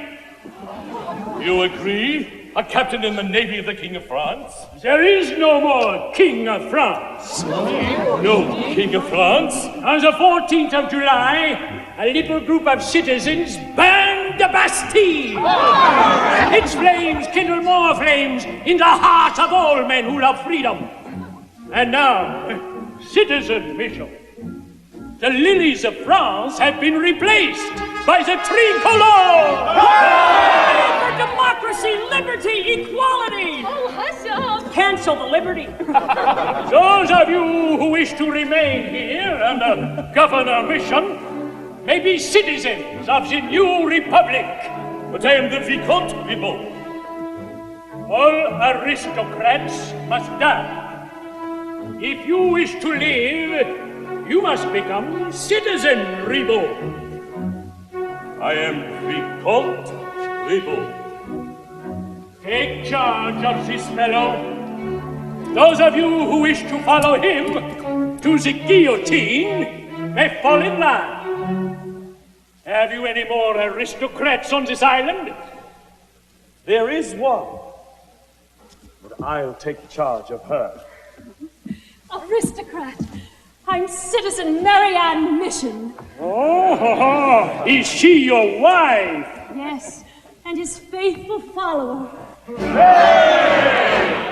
You agree? A captain in the navy of the King of France? There is no more King of France. No King of France? On the 14th of July, a little group of citizens burned the Bastille. Its flames kindle more flames in the heart of all men who love freedom. And now, Citizen Michel, the lilies of France have been replaced by the tricolor! For democracy, liberty, equality! Oh, hush up! Cancel the liberty. Those of you who wish to remain here under Governor Mission may be citizens of the new republic. But I am the Vicomte Ribaud. All aristocrats must die. If you wish to live, you must become Citizen Ribaud. I am Vicomte Ribaud. Take charge of this fellow. Those of you who wish to follow him to the guillotine may fall in line. Have you any more aristocrats on this island? There is one, but I'll take charge of her. Aristocrat, I'm Citizen Marianne Mission. Oh, is she your wife? Yes, and his faithful follower. Hey!